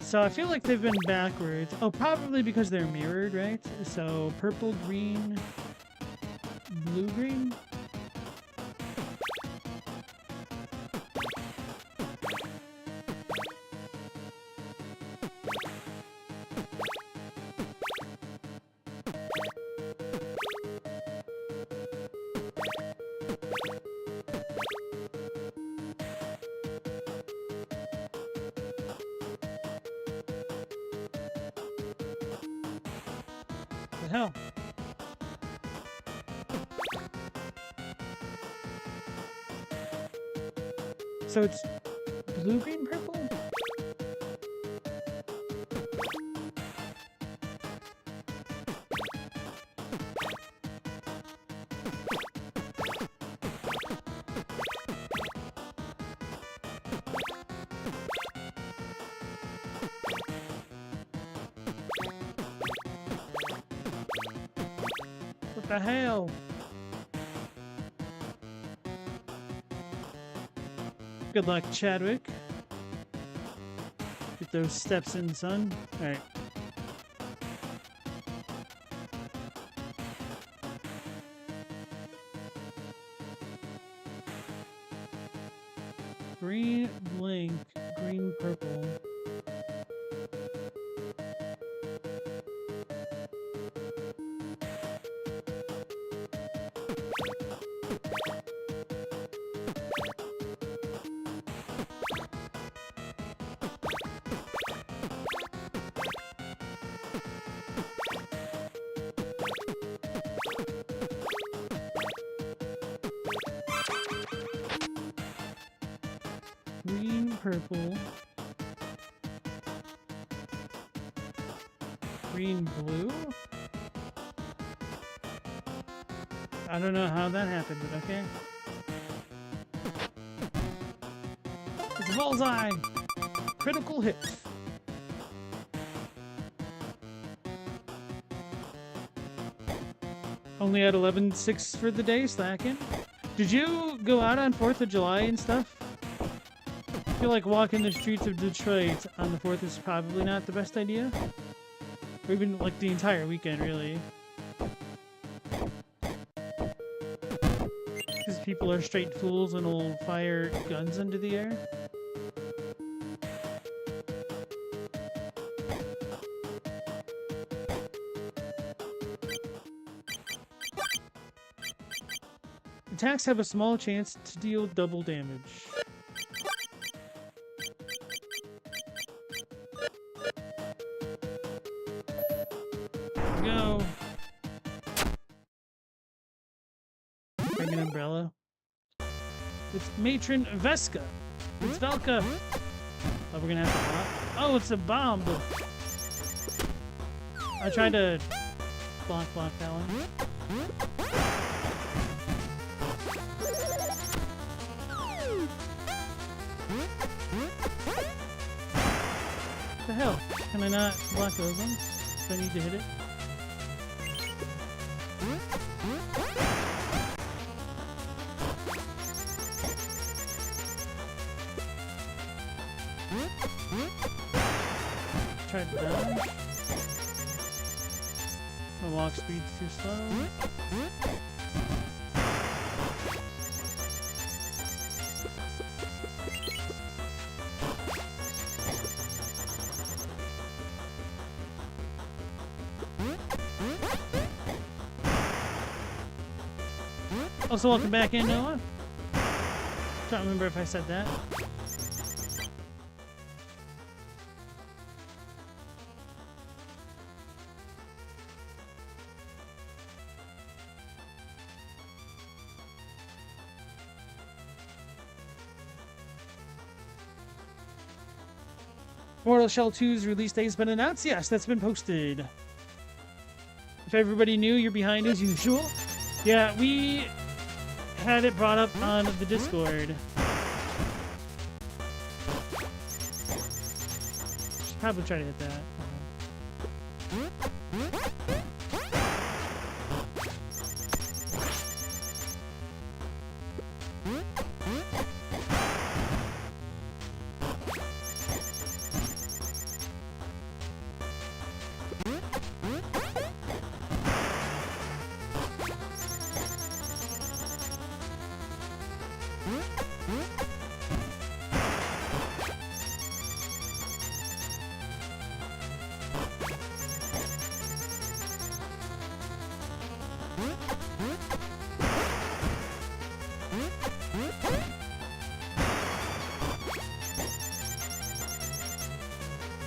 A: So I feel like they've been backwards. Oh, probably because they're mirrored, right? So purple, green, blue, green? The hell? So it's blue, green, purple? What the hell? Good luck, Chadwick. Get those steps in, son. Alright. Green, blink, green, purple. Green, purple. Green, blue? I don't know how that happened, but okay. It's a bullseye! Critical hit. Only at 11:06 for the day, slacking. Did you go out on 4th of July and stuff? I feel like walking the streets of Detroit on the 4th is probably not the best idea. Or even like the entire weekend, really. Because people are straight fools and will fire guns into the air. attacks have a small chance to deal double damage. There we go. Bring an umbrella. It's Matron Veska. It's Velka. Oh, we're gonna have to block. Oh, it's a bomb. I tried to block that one. What the hell? Can I not block those ones? Do I need to hit it? Try to dodge. My walk speed's too slow. Also, welcome back in, Noah. Trying to remember if I said that. Mortal Shell 2's release date has been announced. Yes, that's been posted. If everybody knew, you're behind as usual. Yeah, we had it brought up on the Discord. Should probably try to hit that.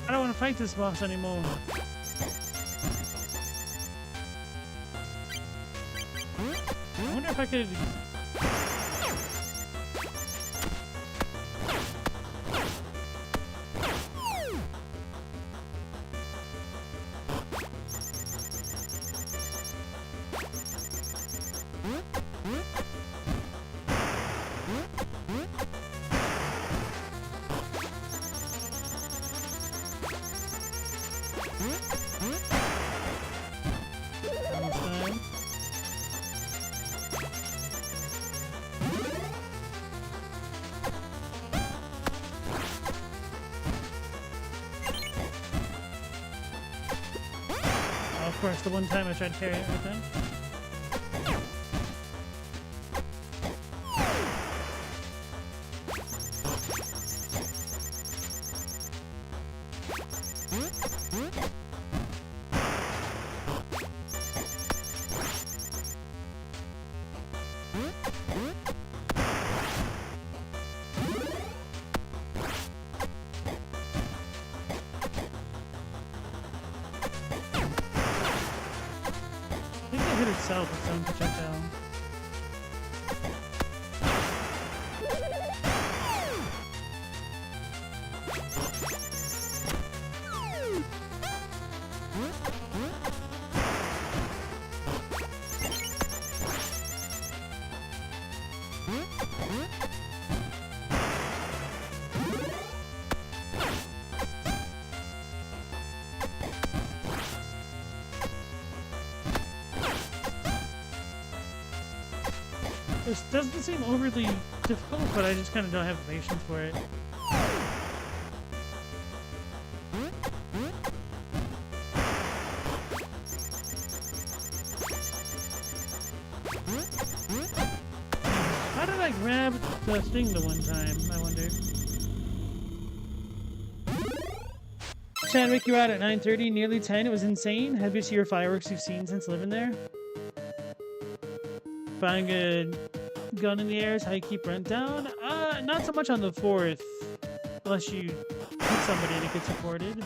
A: I don't want to fight this boss anymore. I wonder if I could... Of course, the one time I tried to carry it with him. Itself its own projectile. This doesn't seem overly difficult, but I just kind of don't have the patience for it. How did I grab the thing the one time, I wonder? Chadwick, you're out at 9:30, nearly 10. It was insane. Happiest year of fireworks you've seen since living there? Buying a gun in the air is how you keep rent down. Not so much on the 4th, unless you hit somebody and it gets reported.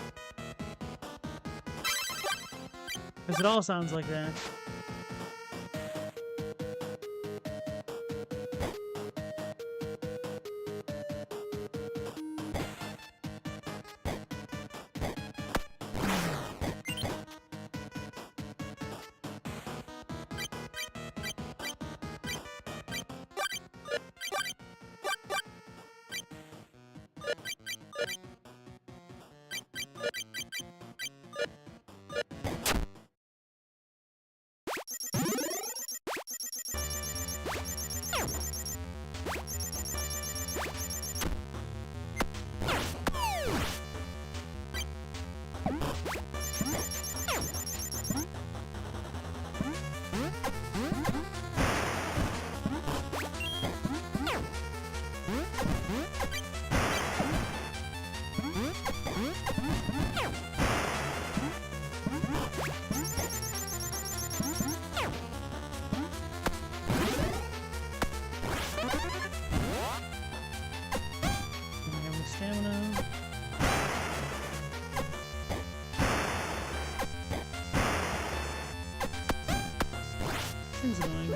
A: Because it all sounds like that. Seems annoying.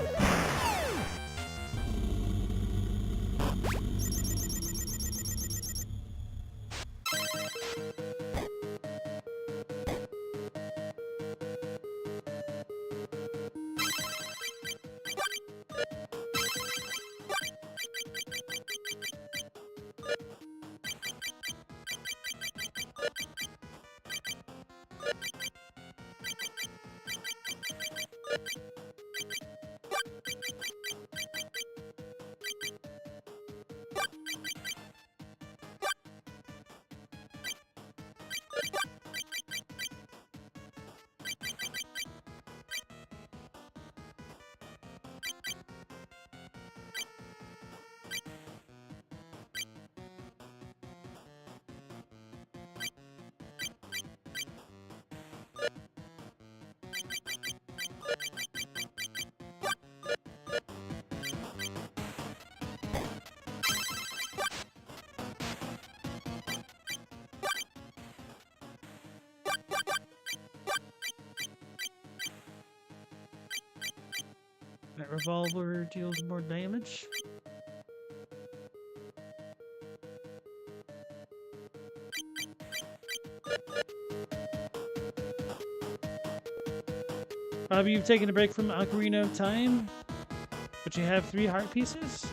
A: That revolver deals more damage. Bobby, you've taken a break from Ocarina of Time, but you have 3 heart pieces?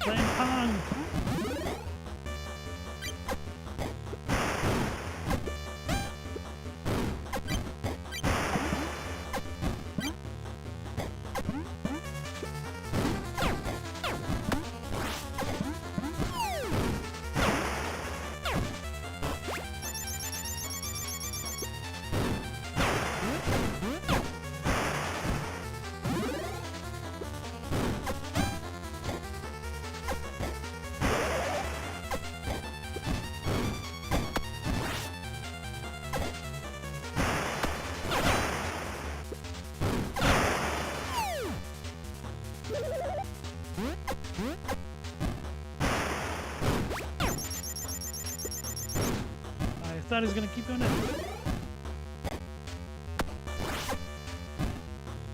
A: Playing Pong! I thought he was gonna keep doing it.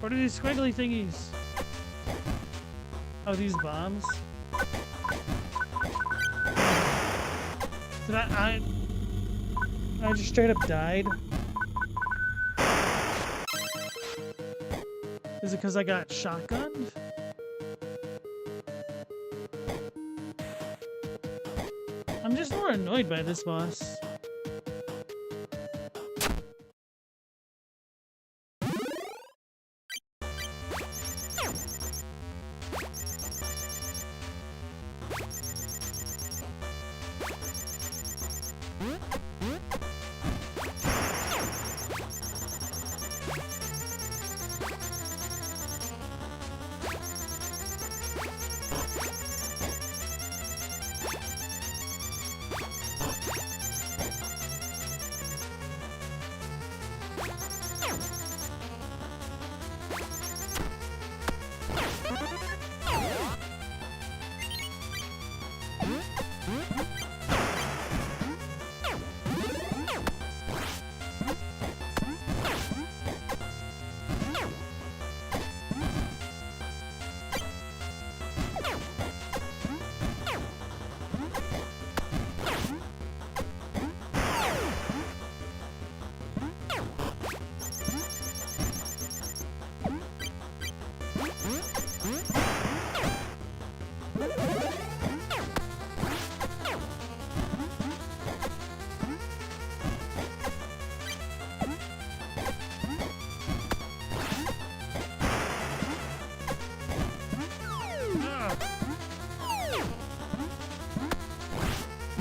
A: What are these squiggly thingies? Oh, these bombs? Did I just straight up died? Is it because I got shotgunned? I'm just more annoyed by this boss.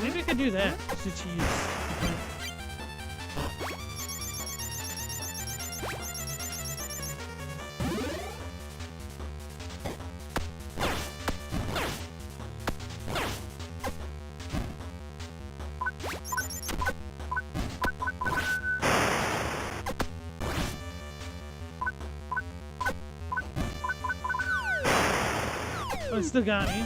A: Maybe I could do that to cheese. Oh, it still got me.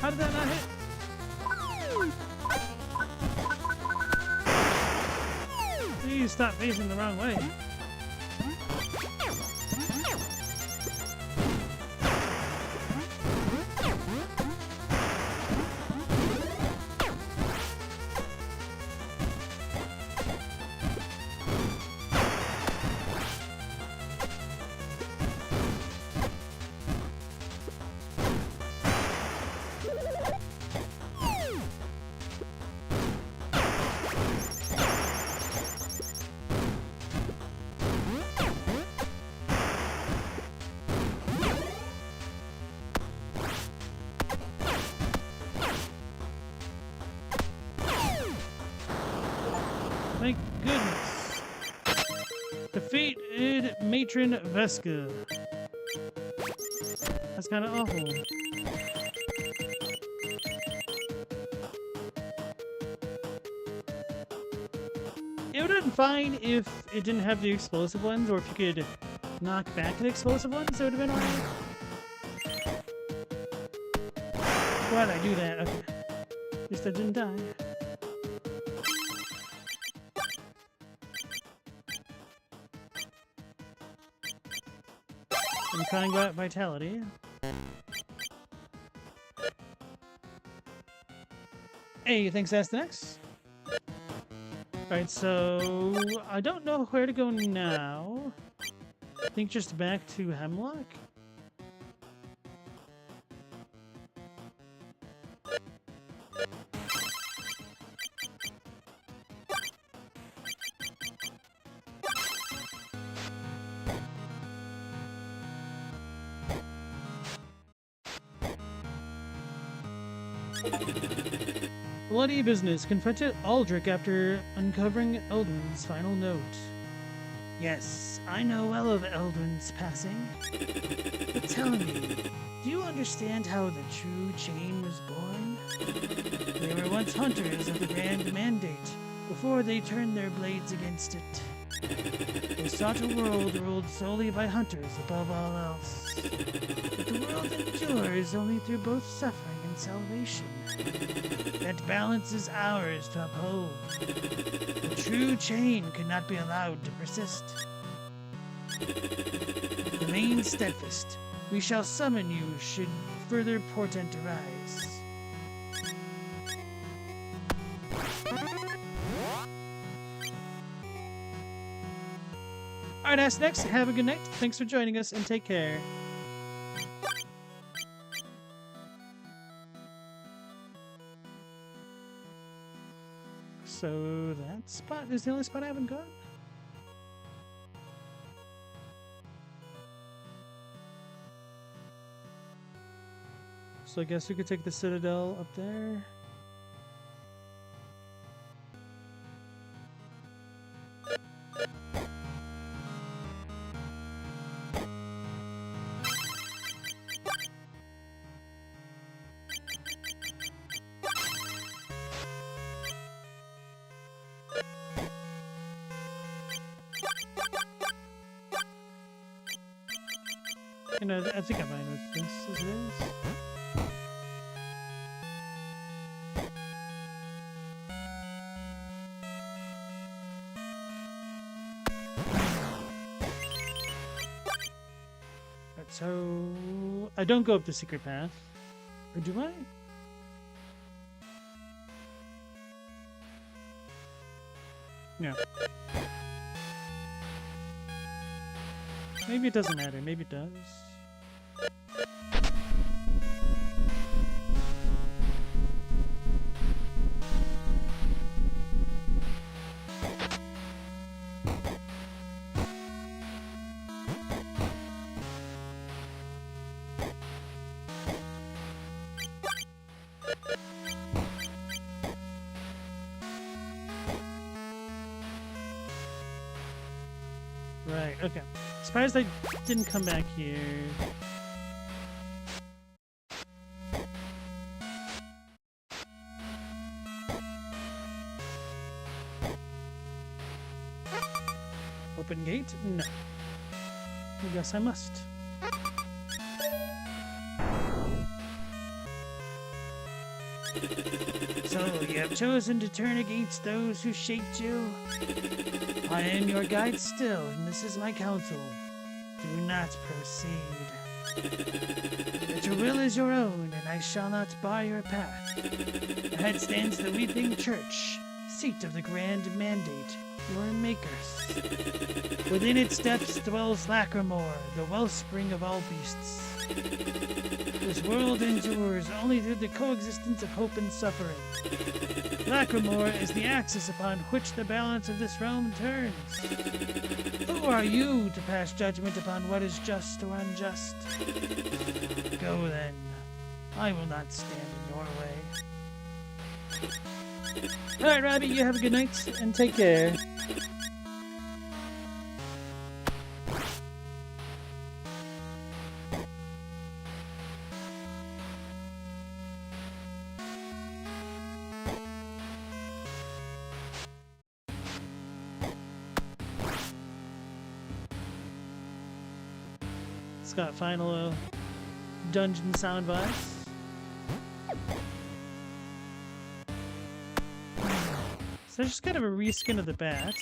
A: How did that not hit? Please stop facing the wrong way. Thank goodness. Defeated Matron Vesca. That's kind of awful. It would have been fine if it didn't have the explosive ones, or if you could knock back the explosive ones, it would have been alright. Why did I do that? Okay. At least I didn't die. I'm trying to go at vitality. Hey, thanks, Next. Alright, so I don't know where to go now. I think just back to Hemlock. Bloody business. Confronted Aldrich after uncovering Eldrin's final note. Yes, I know well of Eldrin's passing. But tell me, do you understand how the true chain was born? They were once hunters of the Grand Mandate, before they turned their blades against it. They sought a world ruled solely by hunters above all else. But the world endures only through both suffering and salvation. That balance is ours to uphold. The true chain cannot be allowed to persist. Remain steadfast. We shall summon you should further portent arise. Alright, that's next. Have a good night. Thanks for joining us and take care. So that spot is the only spot I haven't gone. So I guess we could take the Citadel up there. You know, I think I might know this as it is. Right, so I don't go up the secret path, or do I? No. Maybe it doesn't matter. Maybe it does. Right, okay. Surprised I didn't come back here. Open gate? No. I guess I must. So, you have chosen to turn against those who shaped you? I am your guide still, and this is my counsel. Do not proceed. But your will is your own, and I shall not bar your path. Ahead stands the Weeping Church, seat of the Grand Mandate, your makers. Within its depths dwells Lacrimore, the wellspring of all beasts. This world endures only through the coexistence of hope and suffering. Lacrimore is the axis upon which the balance of this realm turns. Who are you to pass judgment upon what is just or unjust? Go then. I will not stand in your way. Alright, Robbie, you have a good night, and take care. It's got final dungeon sound vibes. So just kind of a reskin of the bat.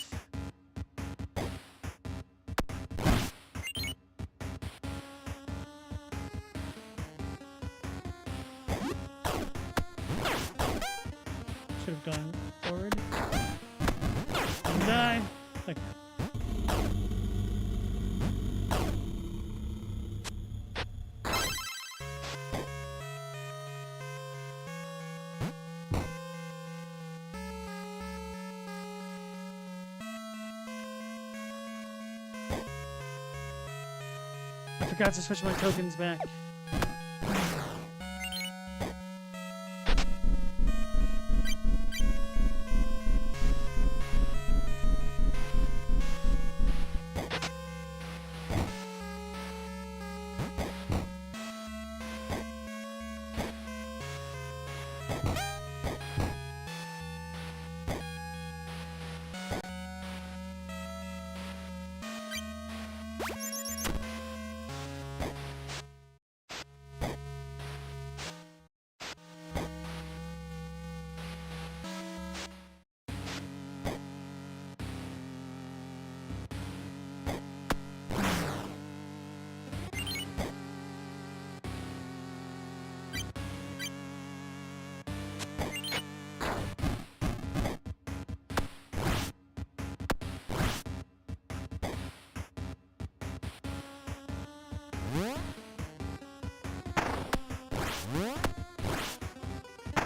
A: Should have gone forward. And die. Okay. I forgot to switch my tokens back.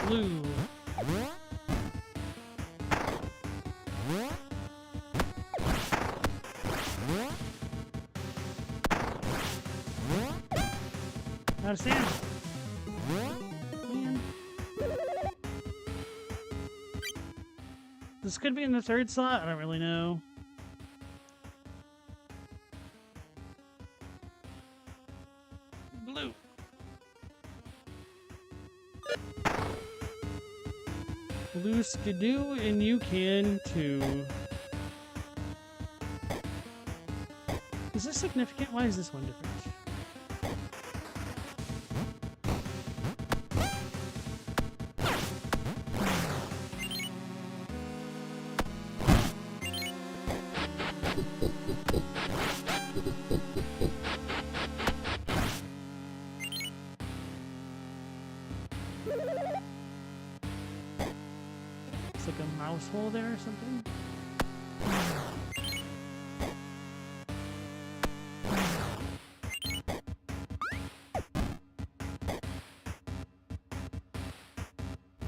A: Blue. Out of sand. Man. This could be in the third slot. I don't really know. Blue. Blue skidoo, and you can too. Is this significant? Why is this one different? It's like a mouse hole there or something.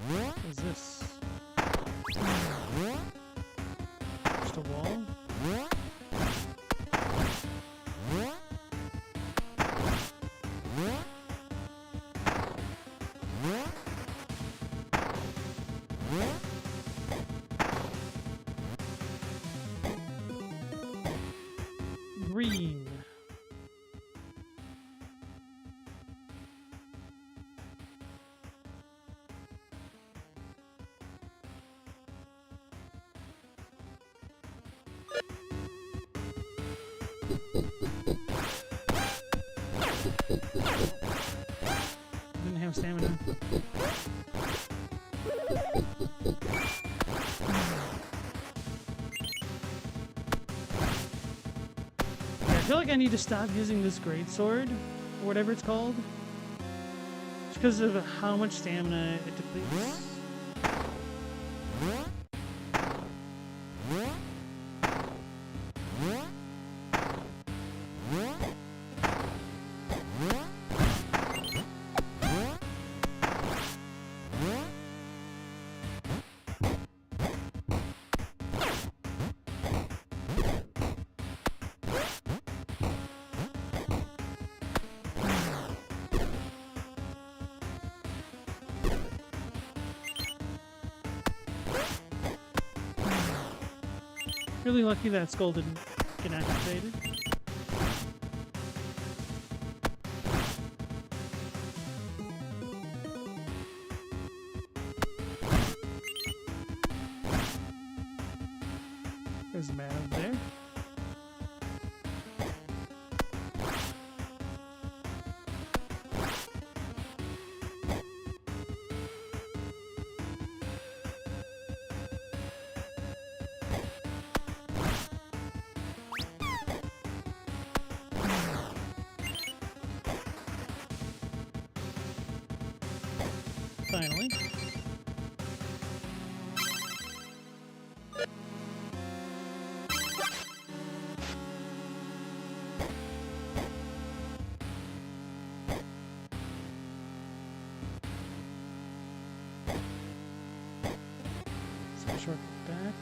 A: What is this? Just a wall? Green. Didn't have stamina. I feel like I need to stop using this greatsword, or whatever it's called, just because of how much stamina it depletes. Really lucky that skull didn't get activated. There's a man over there. Finally. So short back.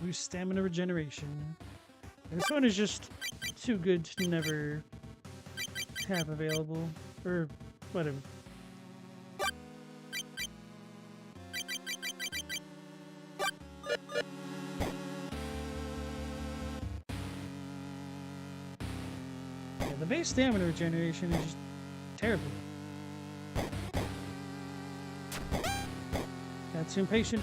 A: Lose stamina regeneration. This one is just too good to never have available, or whatever. the base stamina regeneration is just terrible. Got too impatient.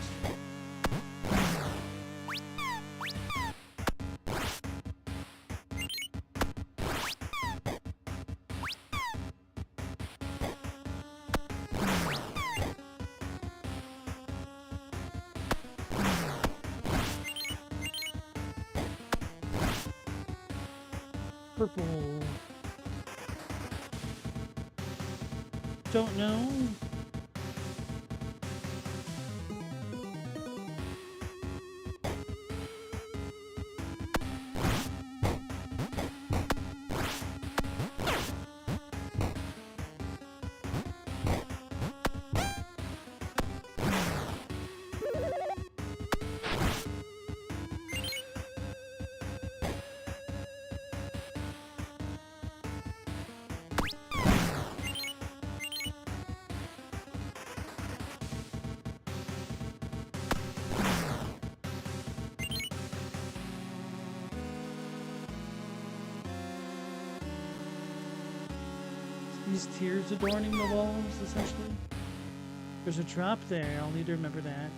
A: Purple. Don't know. These tears adorning the walls, essentially. There's a drop there, I'll need to remember that.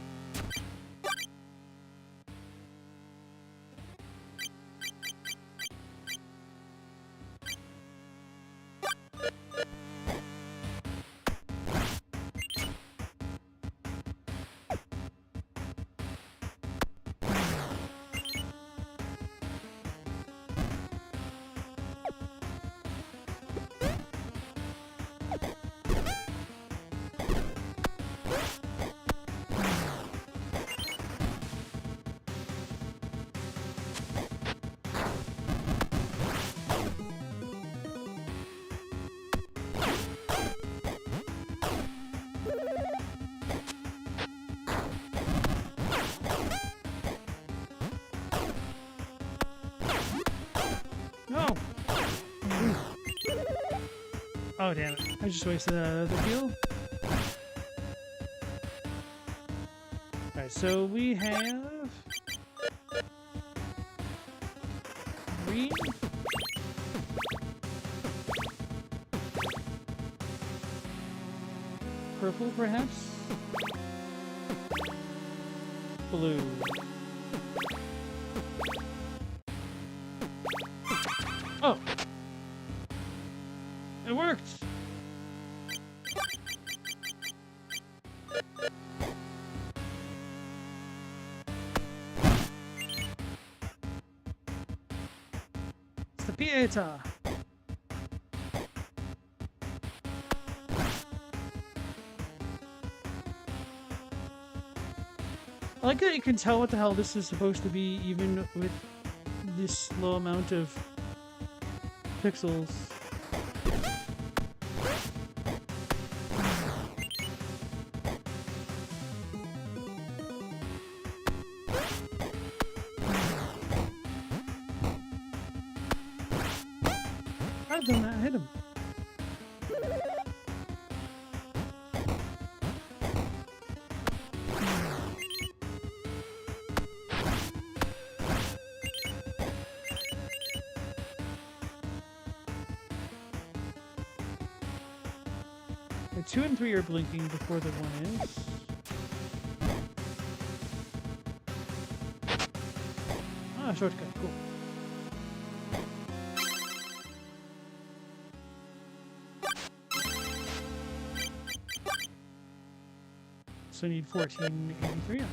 A: Oh damn it, I just wasted the heal. Alright, so we have green, purple perhaps, blue. Oh! It worked! It's the Pieta! I like that you can tell what the hell this is supposed to be even with this low amount of pixels. I've done that, hit him. The 2 and 3 are blinking before the 1 is. Ah, shortcut, cool. So I need 1483. Okay.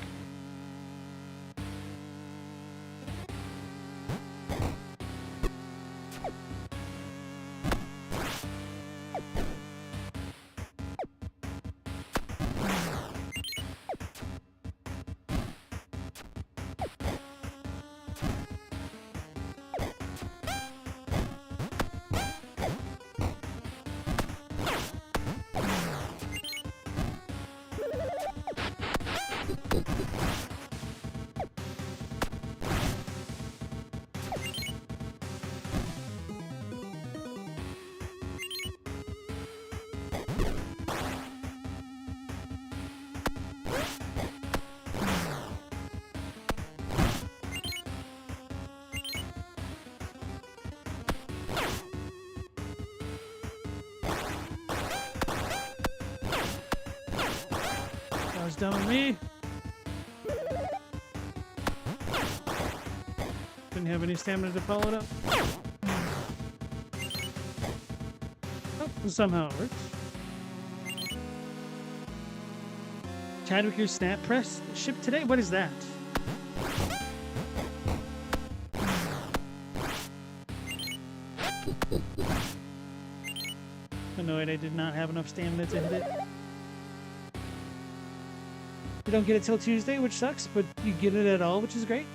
A: was dumb of me. Didn't have any stamina to follow it up. Oh, somehow it works. Chadwick, your snap press shipped today? What is that? Annoyed I did not have enough stamina to hit it. You don't get it till Tuesday, which sucks, but you get it at all, which is great.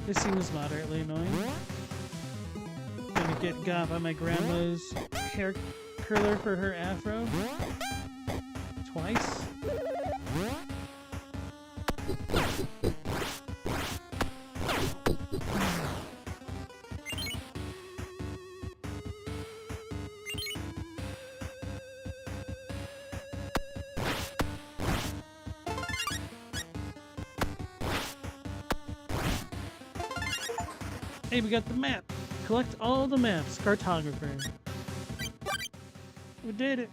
A: This seems moderately annoying. Gonna get got by my grandma's hair curler for her afro. Twice. Hey, we got the map. Collect all the maps. Cartographer. We did it.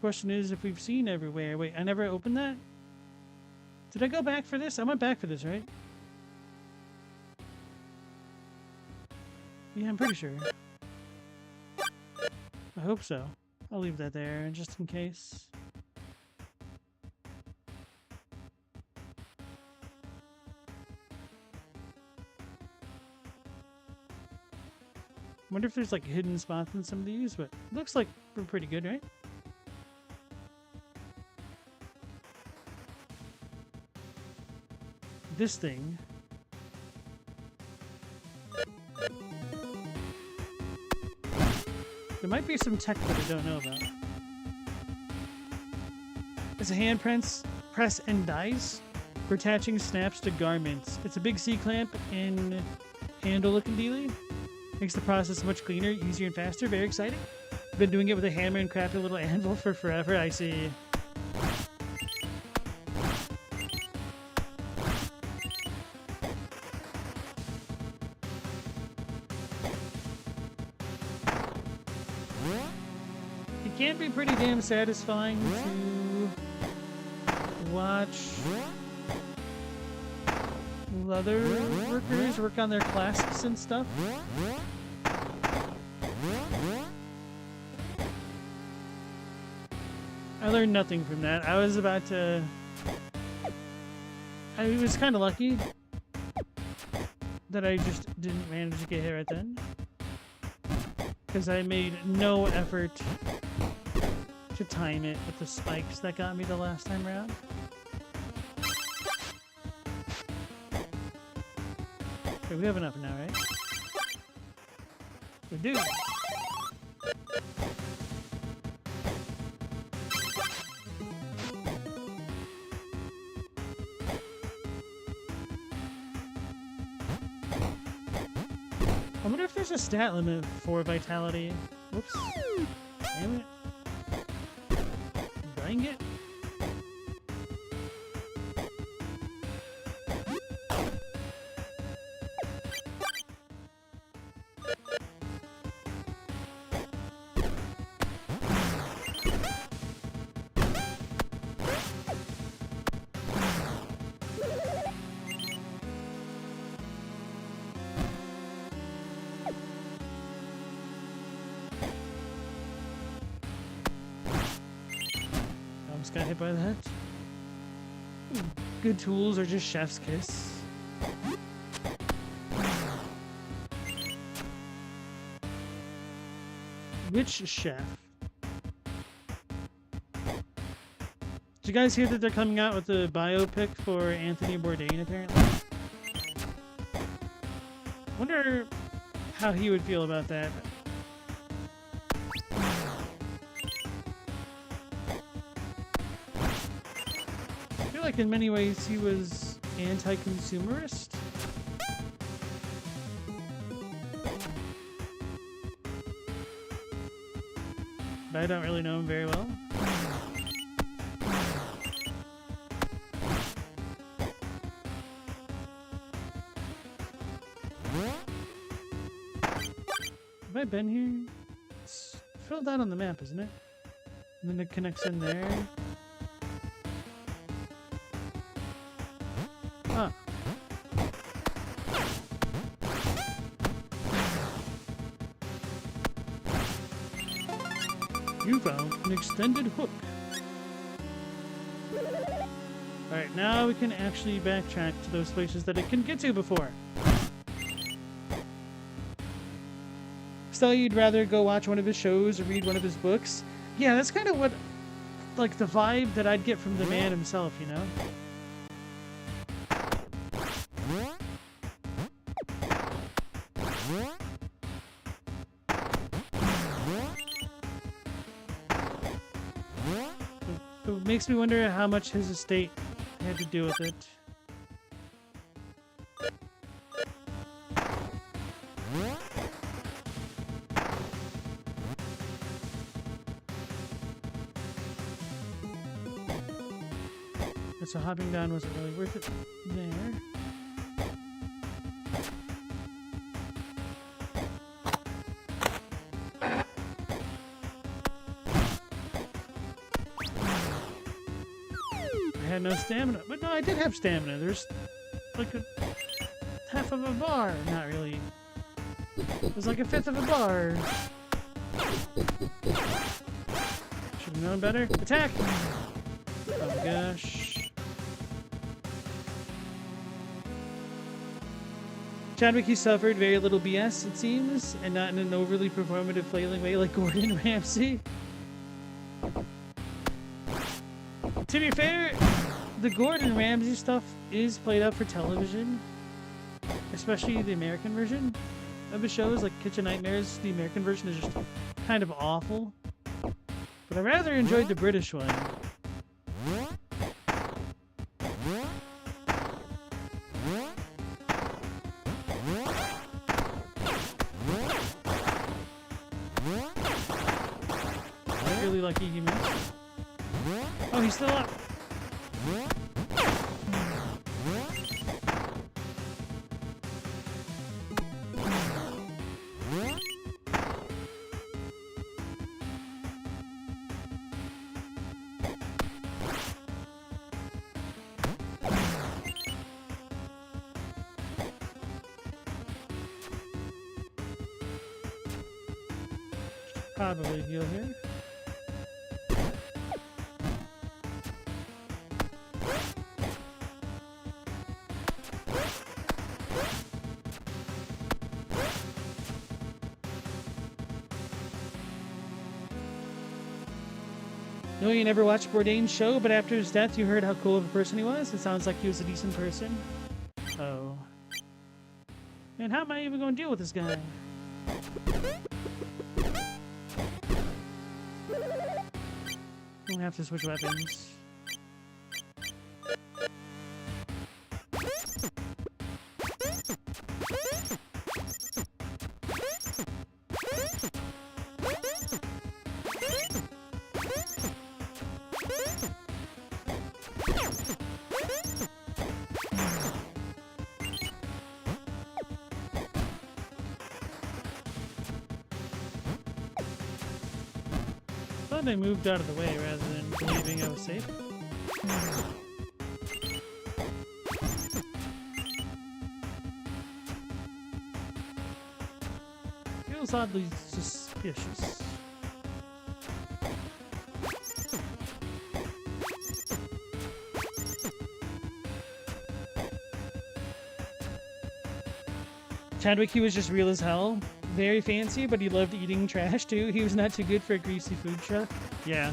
A: Question is if we've seen everywhere. Wait, I never opened that? Did I go back for this? I went back for this, right? Yeah, I'm pretty sure. I hope so. I'll leave that there just in case. Wonder if there's like hidden spots in some of these, but it looks like we're pretty good, right? This thing. There might be some tech that I don't know about. It's a hand press and dice for attaching snaps to garments. It's a big C-clamp and handle looking dealy. Makes the process much cleaner, easier, and faster. Very exciting. Been doing it with a hammer and crafted a little anvil for forever. I see. It can be pretty damn satisfying to watch leather workers work on their clasps and stuff. I learned nothing from that. I was about to... I was kind of lucky that I just didn't manage to get hit right then. Because I made no effort to time it with the spikes that got me the last time around. Okay, we have enough now, right? We do. I wonder if there's a stat limit for vitality. Whoops. Damn it. Dang it. Got hit by that. Good tools are just chef's kiss. Which chef? Did you guys hear that they're coming out with a biopic for Anthony Bourdain, apparently? Wonder how he would feel about that. like in many ways he was anti-consumerist. But I don't really know him very well. Have I been here? It's filled out on the map, isn't it? And then it connects in there. Ah. You found an extended hook. Alright, now we can actually backtrack to those places that it couldn't get to before. So you'd rather go watch one of his shows or read one of his books? Yeah, that's kind of what, like, the vibe that I'd get from the man himself, you know? It makes me wonder how much his estate had to do with it. So hopping down wasn't really worth it there. I had no stamina. But no, I did have stamina. There's like a half of a bar. Not really. There's like a fifth of a bar. Should have known better. Attack! Oh my gosh. Chadwick, he suffered very little BS, it seems, and not in an overly performative, flailing way like Gordon Ramsay. To be fair, the Gordon Ramsay stuff is played up for television, especially the American version of the shows, like Kitchen Nightmares. The American version is just kind of awful, but I rather enjoyed the British one. Really lucky he missed. Oh, he's still up. Probably heal here. No, you never watched Bourdain's show, but after his death you heard how cool of a person he was? It sounds like he was a decent person. Oh. Man, how am I even going to deal with this guy? I'm gonna have to switch weapons. I moved out of the way rather than believing I was safe. Feels oddly suspicious. Chadwick, he was just real as hell. Very fancy, but he loved eating trash too. He was not too good for a greasy food truck. Yeah.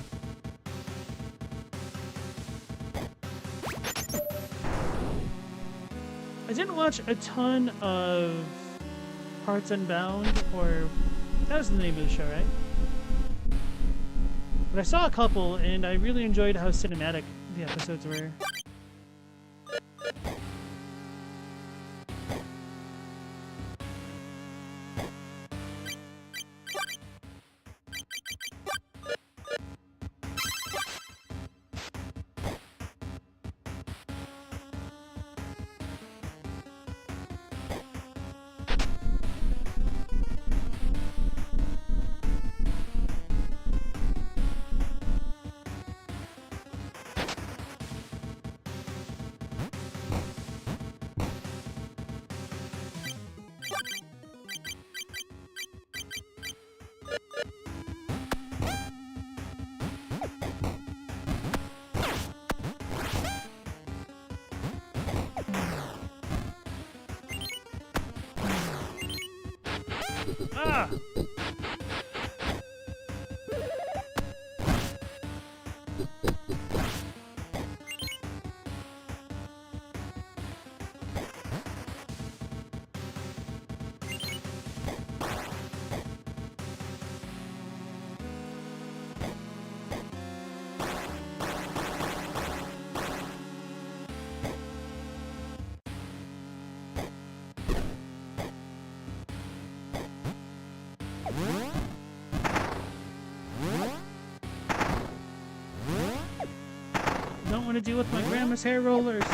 A: I didn't watch a ton of Hearts Unbound, or that was the name of the show, right? But I saw a couple, and I really enjoyed how cinematic the episodes were. Ah! Don't want to deal with my grandma's hair rollers.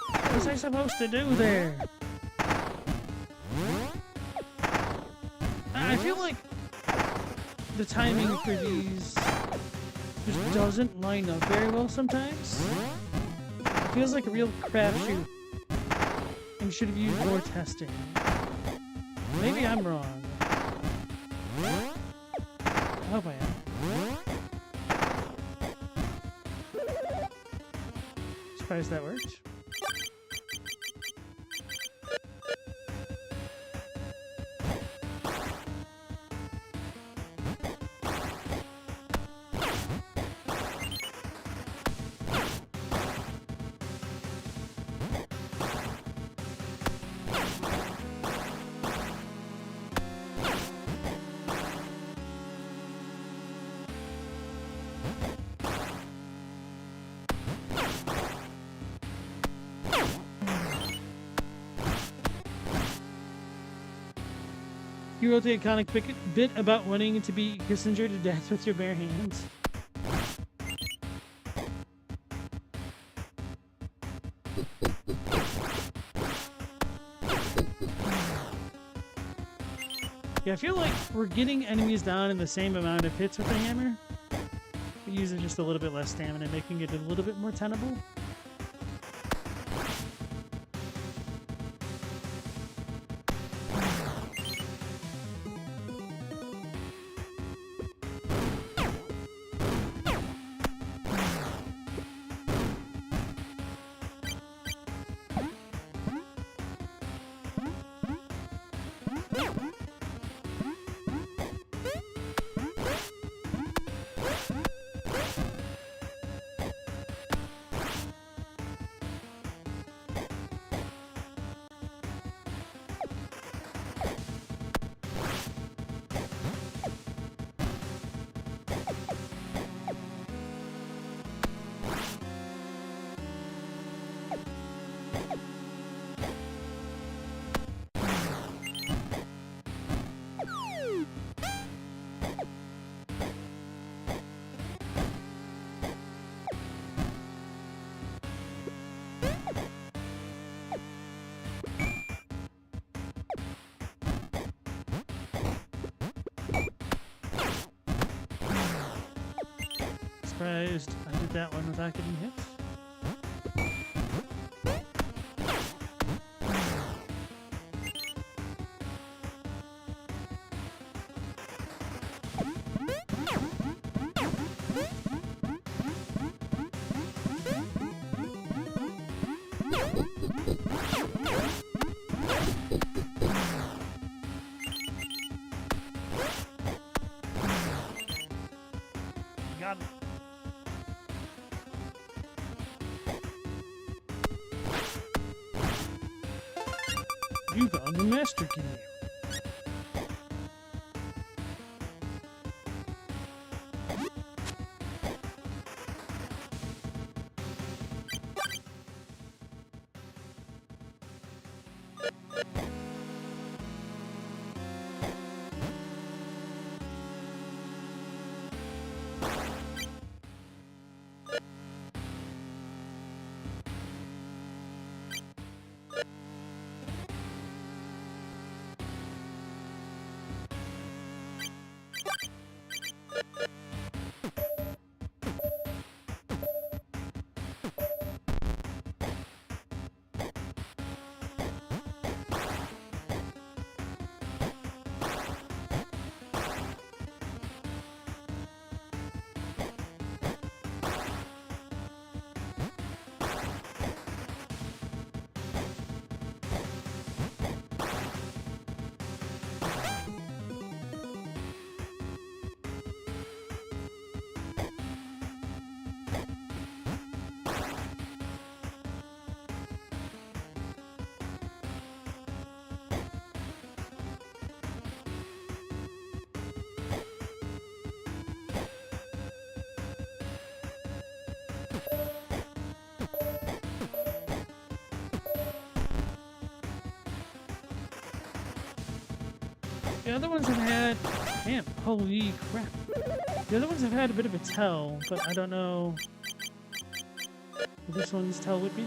A: What was I supposed to do there? I feel like the timing for these just doesn't line up very well sometimes. It feels like a real crapshoot and should have used more testing. Maybe I'm wrong. I hope I am. Surprised that worked. You wrote the iconic bit about wanting to beat Kissinger to death with your bare hands. Yeah, I feel like we're getting enemies down in the same amount of hits with the hammer, but using just a little bit less stamina, making it a little bit more tenable. Surprised I did that one without getting hit. Got it. You found the master key. The other ones have had... Damn, holy crap. The other ones have had a bit of a tell, but I don't know what this one's tell would be.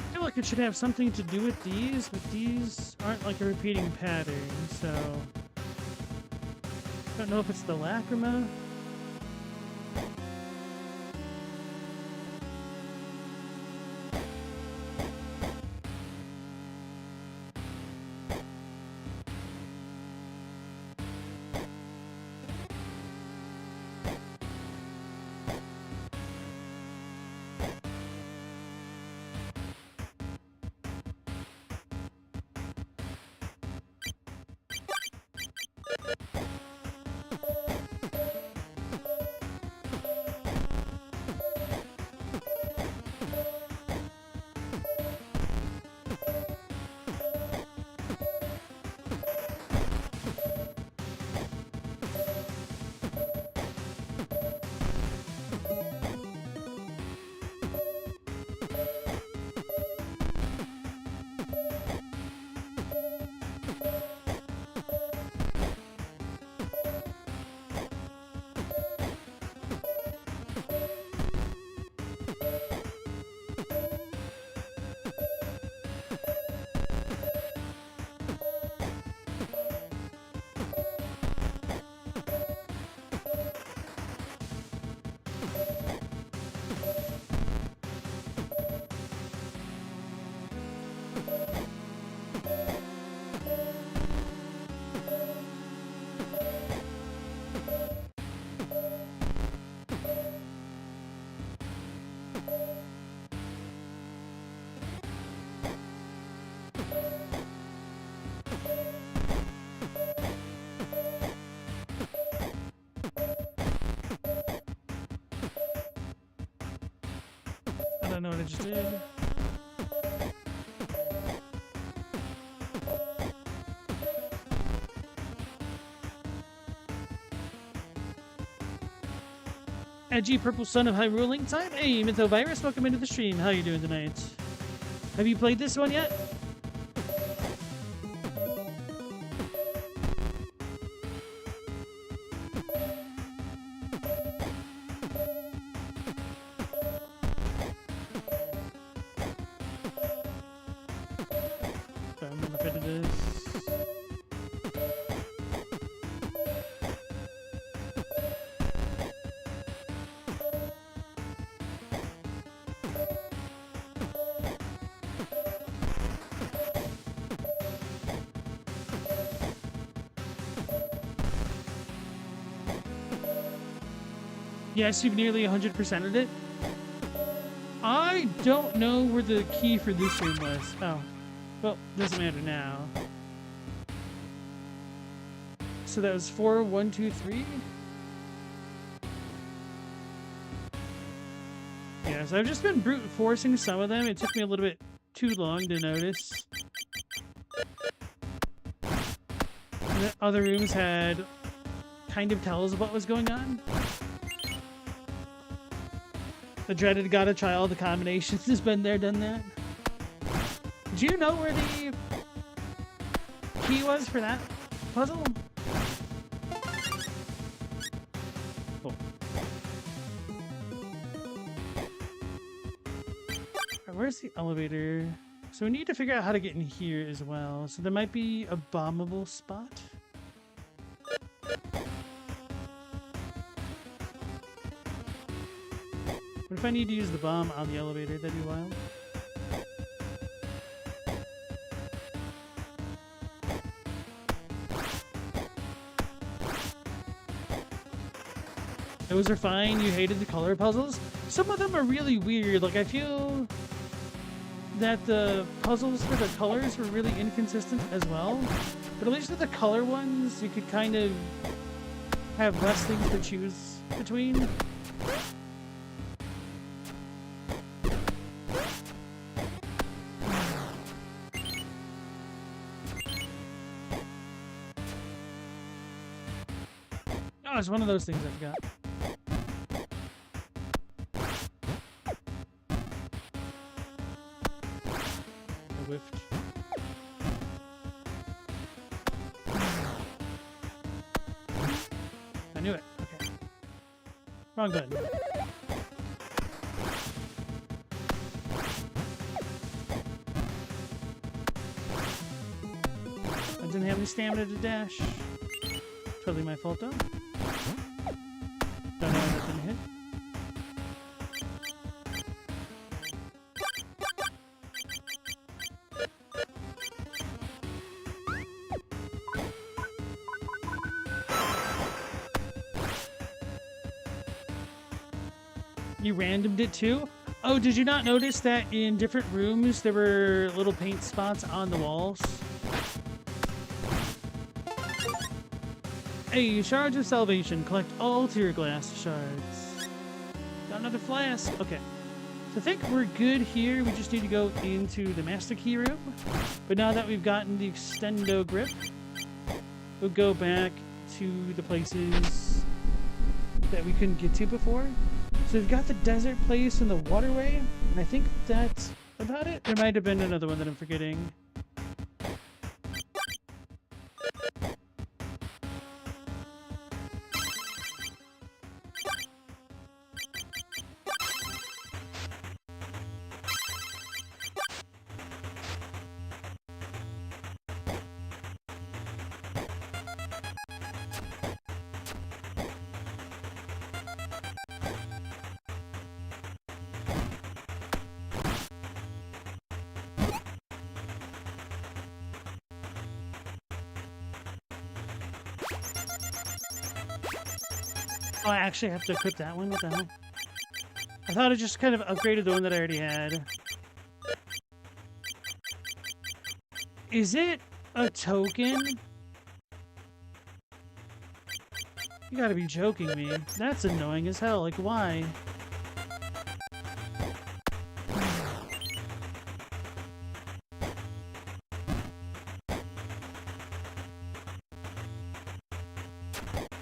A: I feel like it should have something to do with these, but these aren't like a repeating pattern, so... I don't know if it's the Lacrima. I don't know what I just did. Edgy Purple Son of High Ruling Time. Hey, Mythovirus, welcome into the stream. How are you doing tonight? Have you played this one yet? I'm gonna fit this. Yes, you've nearly 100%ed it. I don't know where the key for this room was. Oh. Well, doesn't matter now. So that was 4, 1, 2, 3? Yeah, so I've just been brute forcing some of them. It took me a little bit too long to notice. And the other rooms had kind of tells of what was going on. The dreaded got a child, the combinations has been there, done that. Do you know where the key was for that puzzle? Cool. where's the elevator? So we need to figure out how to get in here as well. So there might be a bombable spot. What if I need to use the bomb on the elevator? That'd be wild. Those are fine. You hated the color puzzles. Some of them are really weird. Like, I feel that the puzzles for the colors were really inconsistent as well. But at least with the color ones, you could kind of have less things to choose between. Oh, it's one of those things I forgot. I whiffed. I knew it. Okay. Wrong button. I didn't have any stamina to dash. Totally my fault though. Don't know why that didn't hit. You randomed it too? Oh, did you not notice that in different rooms there were little paint spots on the walls? A shards of salvation. Collect all tear glass shards. Got another flask. Okay. So I think we're good here. We just need to go into the master key room. But now that we've gotten the extendo grip, we'll go back to the places that we couldn't get to before. So we've got the desert place and the waterway, and I think that's about it. There might have been another one that I'm forgetting. Oh, I actually have to equip that one? What the hell? I thought I just kind of upgraded the one that I already had. Is it a token? You gotta be joking me. That's annoying as hell. Like, why?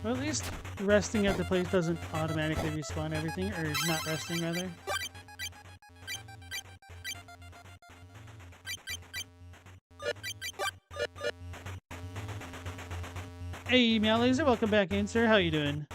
A: Well, at least resting at the place doesn't automatically respawn everything, or not resting, rather. Hey, Meow Laser, welcome back in, sir. How you doing?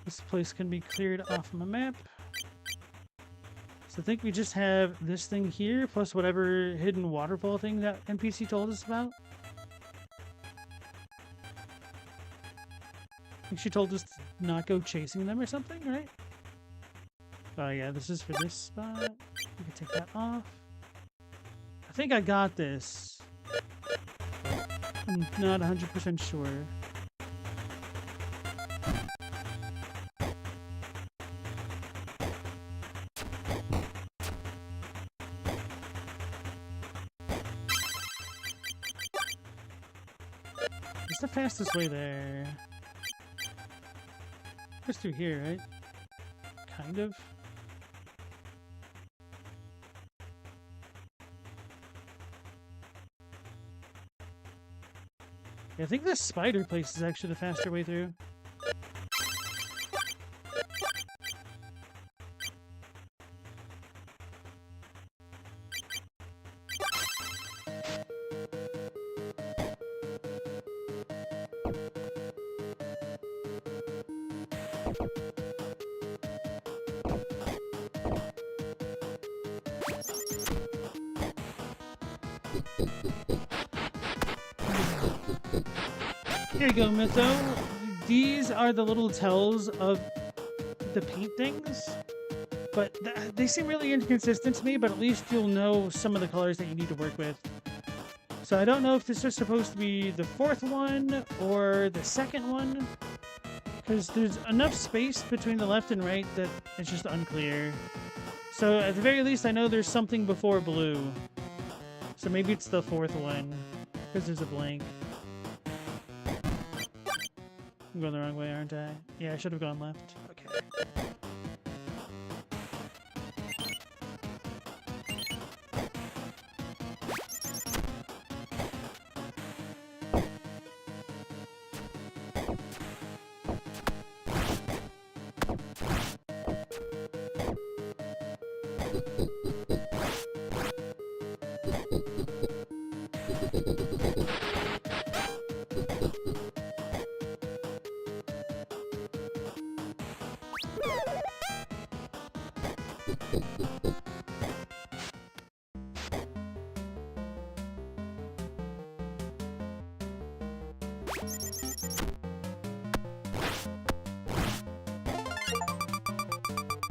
A: This place can be cleared off my map. So I think we just have this thing here, plus whatever hidden waterfall thing that NPC told us about. I think she told us to not go chasing them or something, right? Oh yeah, this is for this spot. We can take that off. I think I got this. I'm not 100% sure. What's the fastest way there? Just through here, right? Kind of. Yeah, I think this spider place is actually the faster way through. Here you go, Mytho. These are the little tells of the paint things, but they seem really inconsistent to me, but at least you'll know some of the colors that you need to work with. So I don't know if this is supposed to be the fourth one or the second one, because there's enough space between the left and right that it's just unclear. So at the very least, I know there's something before blue. So maybe it's the fourth one, because there's a blank. I'm going the wrong way, aren't I? Yeah, I should have gone left. Okay.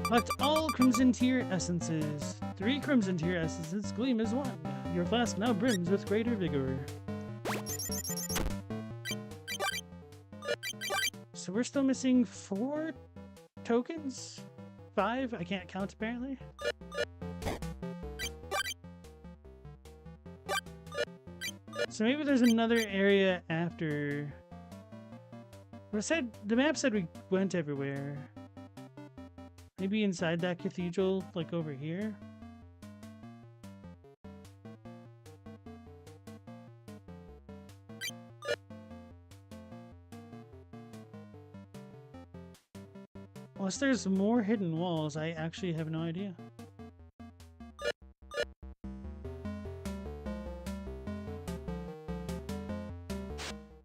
A: Collect all Crimson Tier essences. 3 Crimson Tier essences gleam as one. Your flask now brims with greater vigor. So we're still missing 4 tokens? 5? I can't count apparently. So maybe there's another area after. But it said the map said we went everywhere. Maybe inside that cathedral, like over here? Unless there's more hidden walls, I actually have no idea.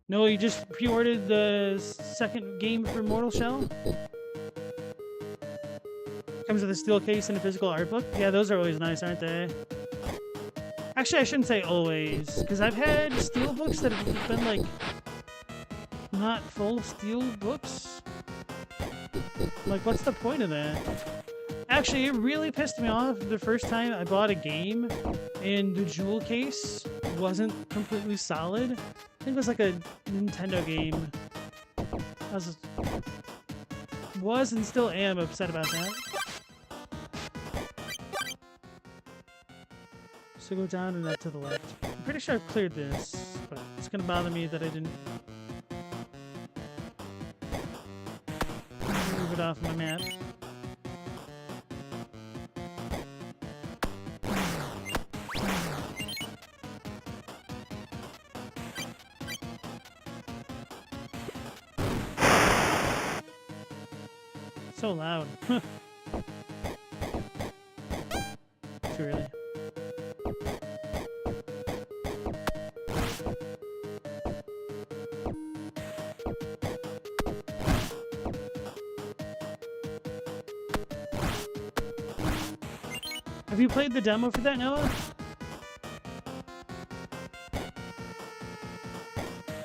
A: No, you just pre-ordered the second game for Mortal Shell? Comes with a steel case and a physical art book. Yeah, those are always nice, aren't they? Actually, I shouldn't say always, because I've had steel books that have been like not full steel books. Like, what's the point of that? Actually, it really pissed me off the first time I bought a game and the jewel case wasn't completely solid. I think it was like a Nintendo game. I was and still am upset about that. So go down and up to the left. I'm pretty sure I've cleared this, but it's gonna bother me that I didn't move it off my map. So loud. Too early. Have you played the demo for that, Noah?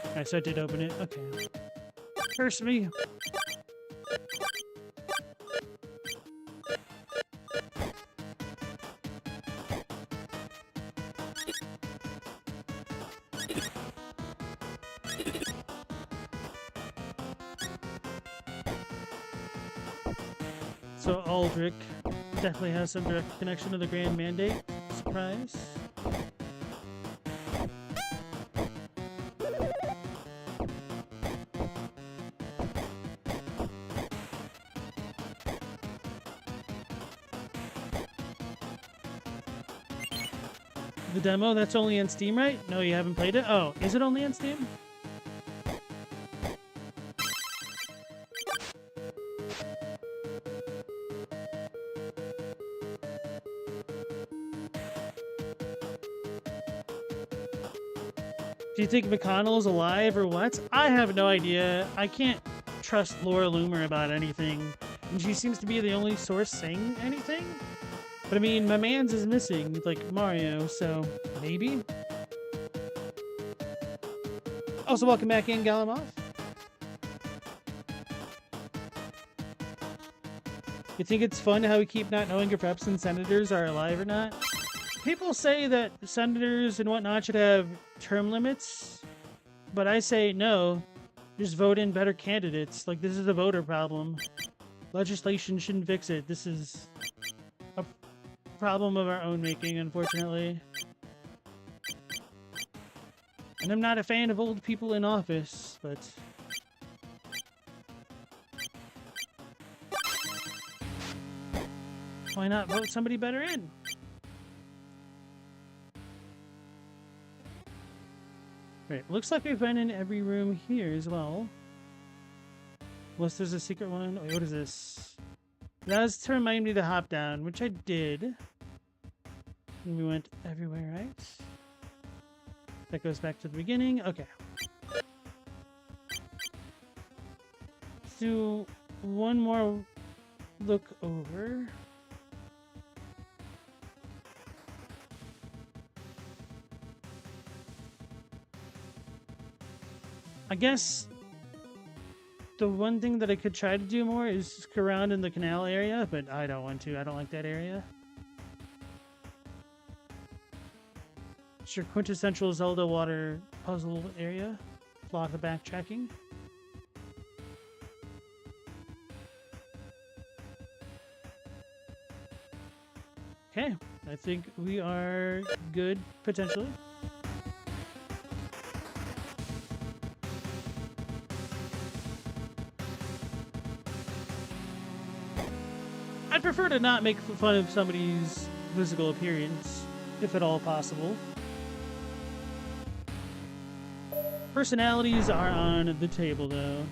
A: Alright, so I did open it. Okay. Curse me. So Aldrich definitely has some direct connection to the Grand Mandate. Surprise. The demo, that's only on Steam, right? No, you haven't played it? Oh, is it only on Steam? Do you think McConnell's alive or what? I have no idea. I can't trust Laura Loomer about anything. And she seems to be the only source saying anything. But I mean, my man's is missing, like Mario, so maybe? Also, welcome back in, Galamov. You think it's fun how we keep not knowing if reps and senators are alive or not? People say that senators and whatnot should have term limits, but I say no. Just vote in better candidates. Like, this is a voter problem. Legislation shouldn't fix it. This is a problem of our own making, unfortunately. And I'm not a fan of old people in office, but... why not vote somebody better in? Right, looks like we've been in every room here as well. Unless there's a secret one. Wait, what is this? That was to remind me to hop down, which I did. And we went everywhere, right? That goes back to the beginning. Okay. Let's do one more look over. I guess the one thing that I could try to do more is just go around in the canal area, but I don't want to. I don't like that area. It's your quintessential Zelda water puzzle area. A lot of backtracking. Okay, I think we are good, potentially. I'd prefer to not make fun of somebody's physical appearance, if at all possible. Personalities are on the table, though.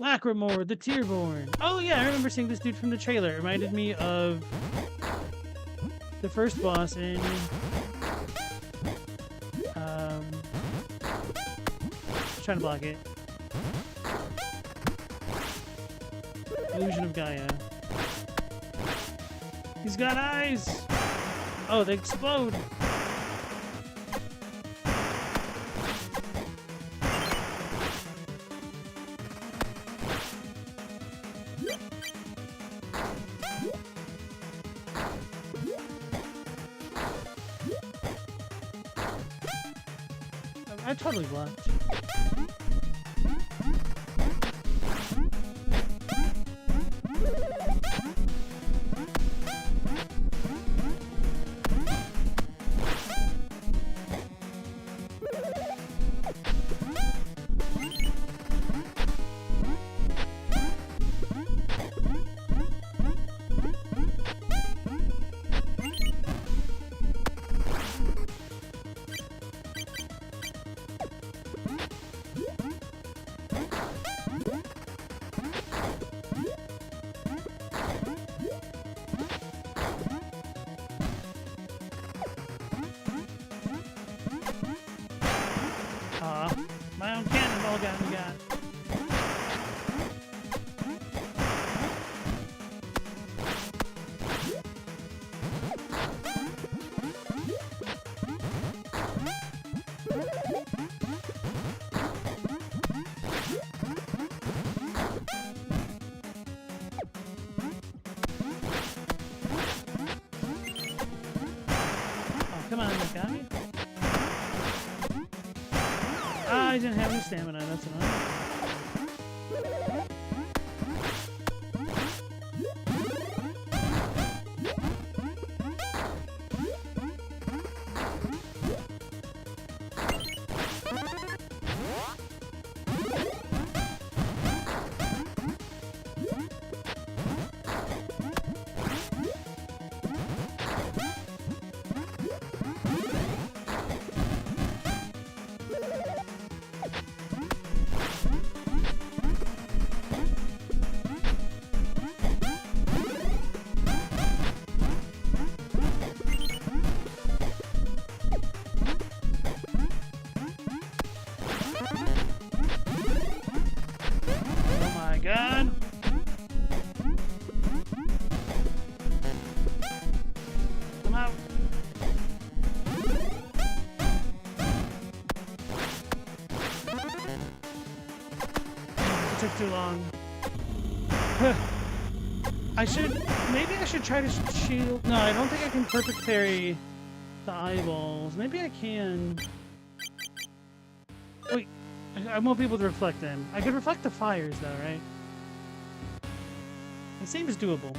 A: Lacrimore, the Tearborn. Oh yeah, I remember seeing this dude from the trailer. It reminded me of the first boss in trying to block it. Illusion of Gaia. He's got eyes! Oh, they explode! I totally blocked. My own cannonball got me got. Oh, come on, that got me. I didn't have any stamina, that's annoying. Ow. It took too long. Maybe I should try to shield. No, I don't think I can perfect parry the eyeballs. Maybe I can. Wait, I won't be able to reflect them. I could reflect the fires though, right? It seems doable.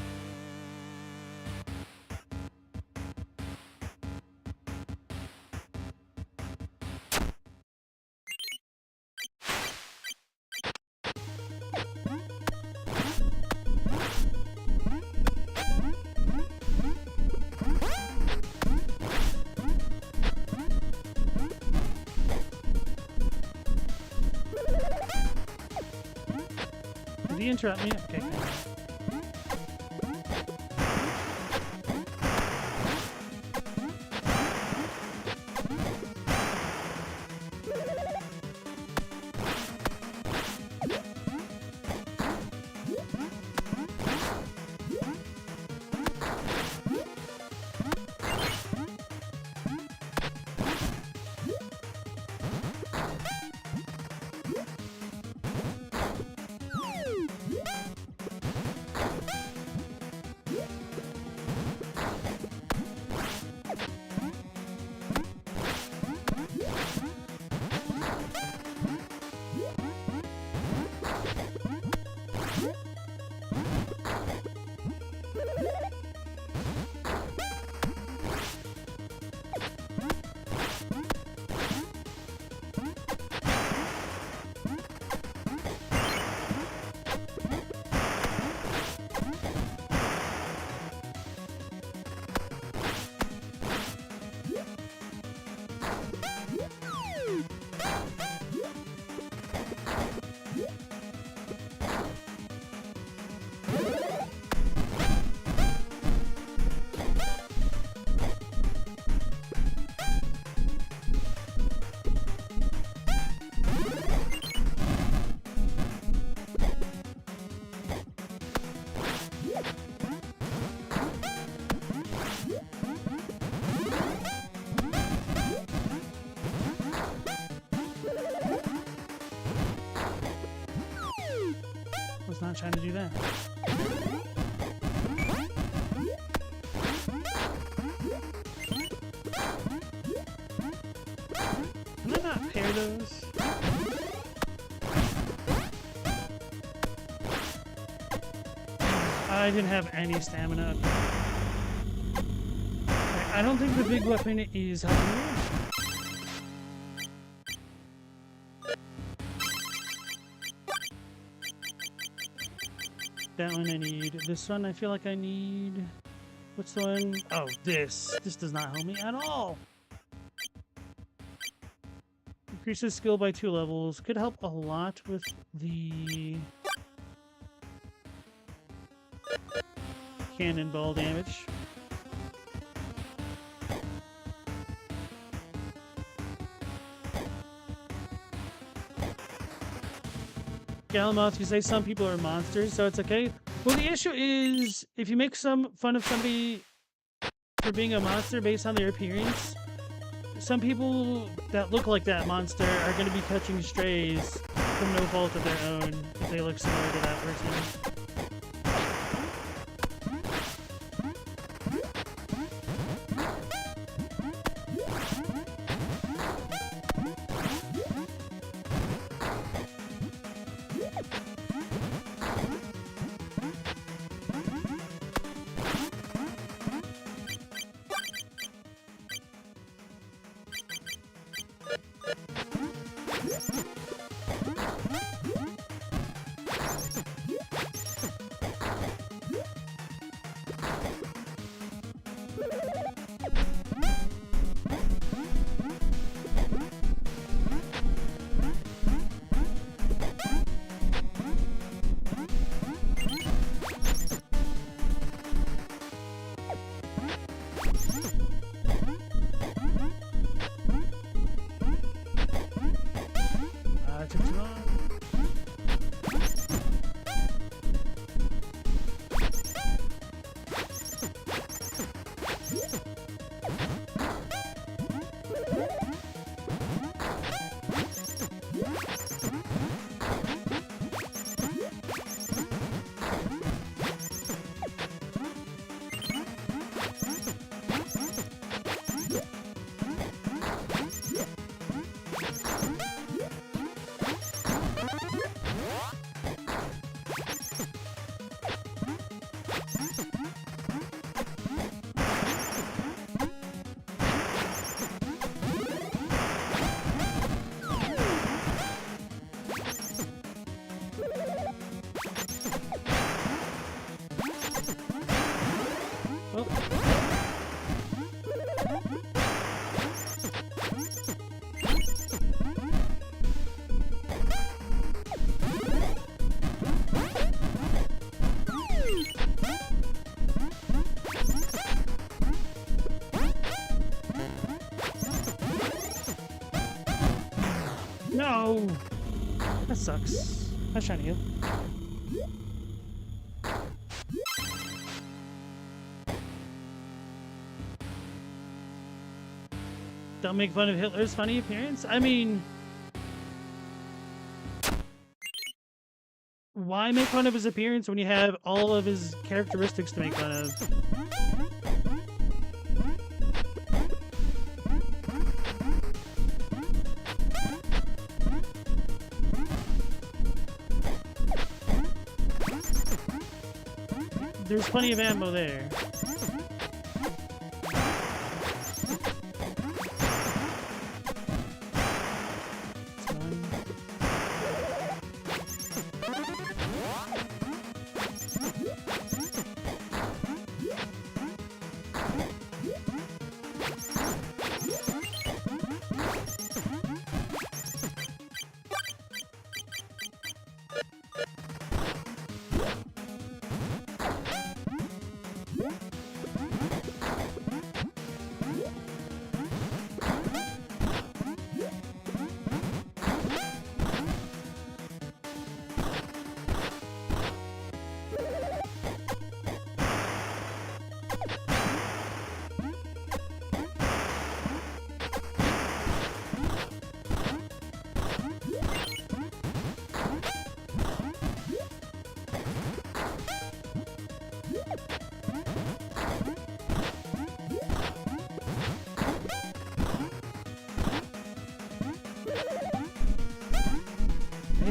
A: Did he interrupt me? Okay. Not trying to do that. Can I not pair those? I didn't have any stamina. I don't think the big weapon is helping me. That one I need. This one I feel like I need. What's the one? Oh, this. This does not help me at all. Increases skill by 2 levels. Could help a lot with the cannonball damage. Galamoth, you say some people are monsters, so it's okay. Well, the issue is, if you make some fun of somebody for being a monster based on their appearance, some people that look like that monster are going to be catching strays from no fault of their own if they look similar to that person. Took too long. No! That sucks. I was trying to heal. Don't make fun of Hitler's funny appearance? I mean... Why make fun of his appearance when you have all of his characteristics to make fun of? There's plenty of ammo there.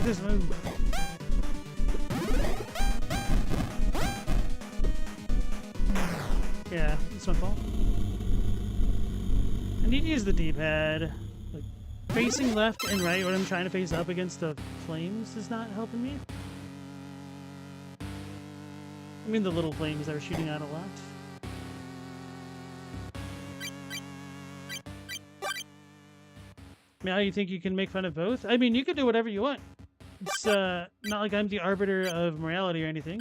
A: This move. Yeah, it's my fault. I need to use the D-pad. Like, facing left and right when I'm trying to face up against the flames is not helping me. I mean the little flames that are shooting out a lot. Now you think you can make fun of both? I mean, you can do whatever you want. It's not like I'm the arbiter of morality or anything.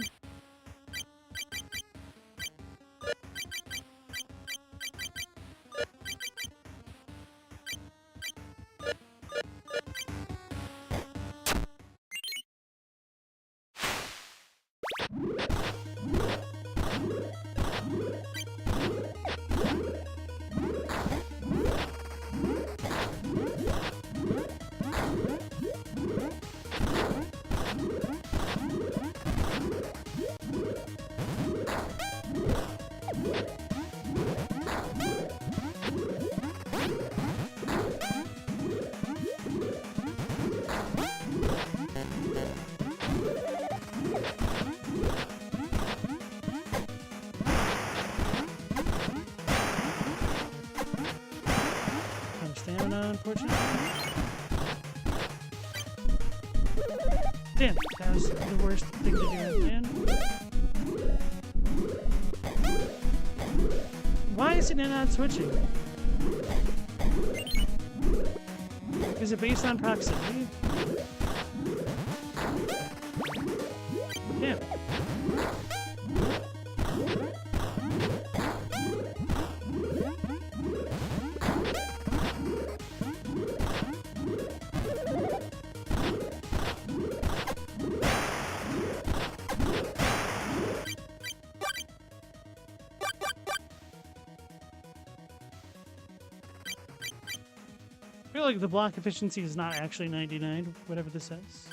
A: Unfortunately. Damn, that was the worst thing to do, man. Why is it not switching? Is it based on proximity? Damn. I feel like the block efficiency is not actually 99, whatever this says.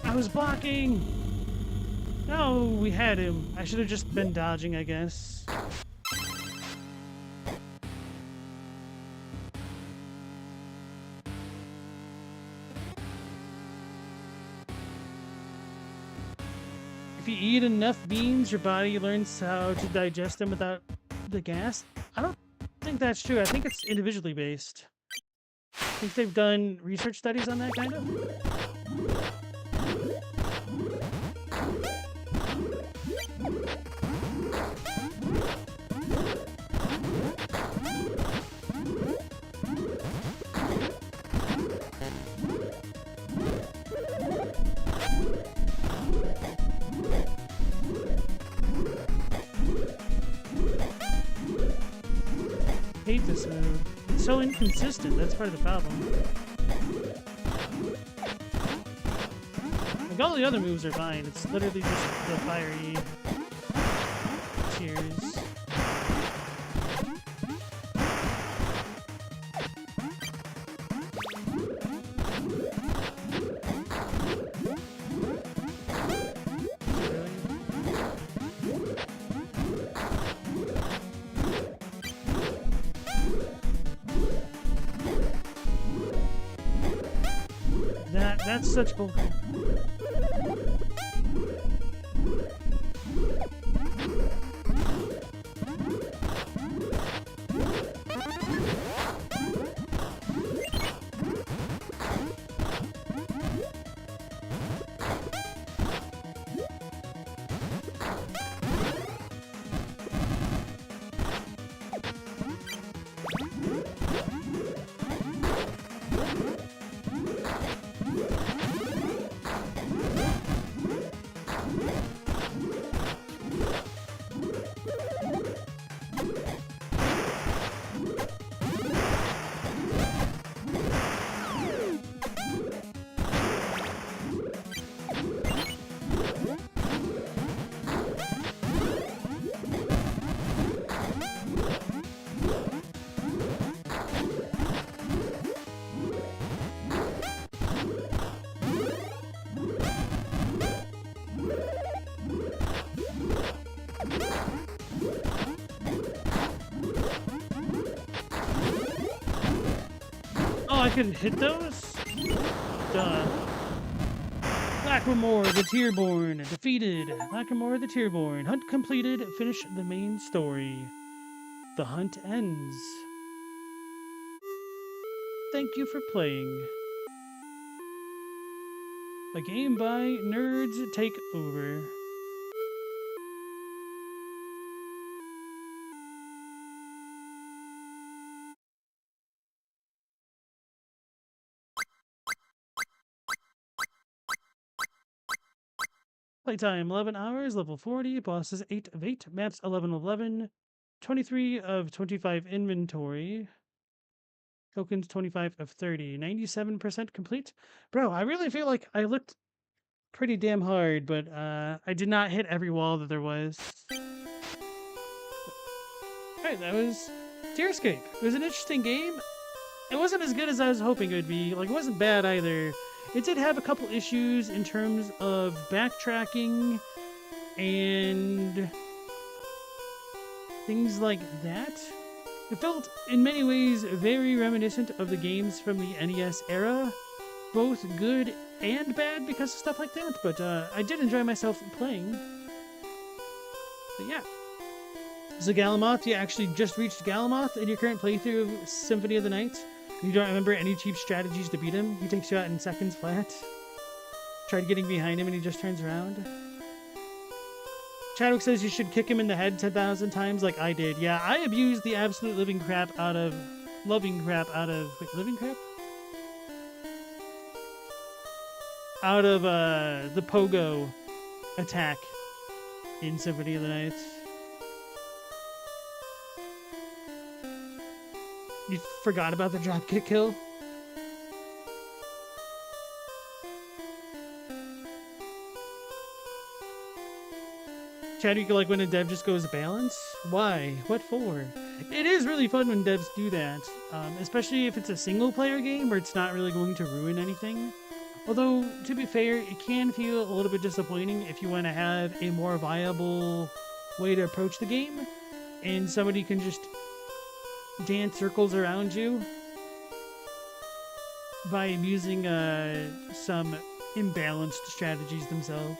A: I was blocking! No, we had him. I should have just been dodging, I guess. eat enough beans, your body learns how to digest them without the gas. I don't think that's true. I think it's individually based. I think they've done research studies on that, kind of. Hate this move. It's so inconsistent. That's part of the problem. Like, all the other moves are fine. It's literally just the fiery tears. That's such bullshit. I can hit those? Duh. Lacrimore the Tearborn defeated. Lacrimore the Tearborn. Hunt completed. Finish the main story. The hunt ends. Thank you for playing. A game by Nerds Take Over. Playtime 11 hours, level 40, bosses 8 of 8, maps 11 of 11, 23 of 25 inventory, tokens 25 of 30, 97% complete. Bro, I really feel like I looked pretty damn hard, but I did not hit every wall that there was. Alright, that was Tearscape. It was an interesting game. It wasn't as good as I was hoping it would be. Like, it wasn't bad either. It did have a couple issues in terms of backtracking and things like that. It felt, in many ways, very reminiscent of the games from the NES era. Both good and bad because of stuff like that, but I did enjoy myself playing. But yeah. So Galamoth, you actually just reached Galamoth in your current playthrough of Symphony of the Night. You don't remember any cheap strategies to beat him? He takes you out in seconds flat. Tried getting behind him and he just turns around. Chadwick says you should kick him in the head 10,000 times like I did. Yeah, I abused the absolute living crap out of... Wait, living crap? Out of the pogo attack in Symphony of the Night. You forgot about the dropkick kill? Chad, you like when a dev just goes balance? Why? What for? It is really fun when devs do that, especially if it's a single-player game where it's not really going to ruin anything. Although, to be fair, it can feel a little bit disappointing if you want to have a more viable way to approach the game, and somebody can just dance circles around you by using some imbalanced strategies themselves.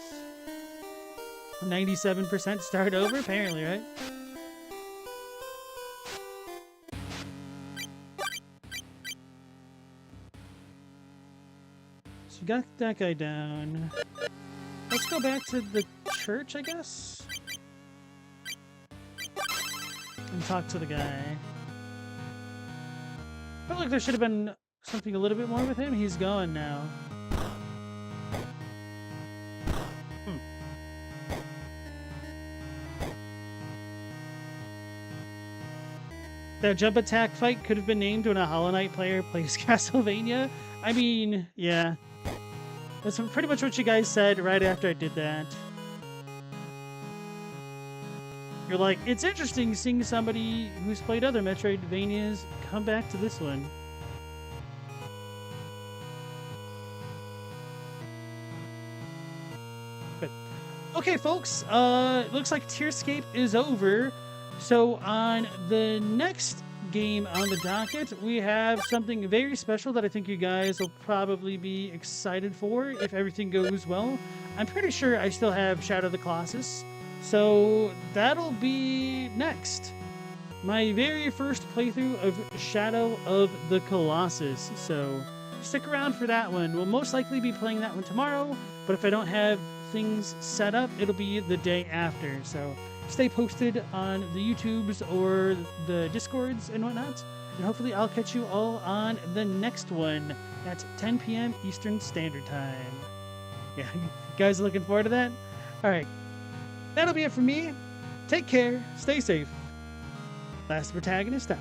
A: 97% start over, apparently, right? So we got that guy down. Let's go back to the church, I guess? And talk to the guy. Felt like there should have been something a little bit more with him. He's gone now. That jump attack fight could have been named when a Hollow Knight player plays Castlevania. I mean, yeah. That's pretty much what you guys said right after I did that. You're like, it's interesting seeing somebody who's played other Metroidvanias come back to this one. But, okay, folks. Looks like Tierscape is over. So on the next game on the docket, we have something very special that I think you guys will probably be excited for if everything goes well. I'm pretty sure I still have Shadow of the Colossus, so that'll be next. My very first playthrough of Shadow of the Colossus, so stick around for that one. We'll most likely be playing that one tomorrow, but if I don't have things set up, it'll be the day after, so stay posted on the YouTubes or the Discords and whatnot. And hopefully I'll catch you all on the next one at 10 p.m. Eastern Standard Time. Yeah, you guys are looking forward to that? Alright, that'll be it from me. Take care, stay safe. Last Protagonist out.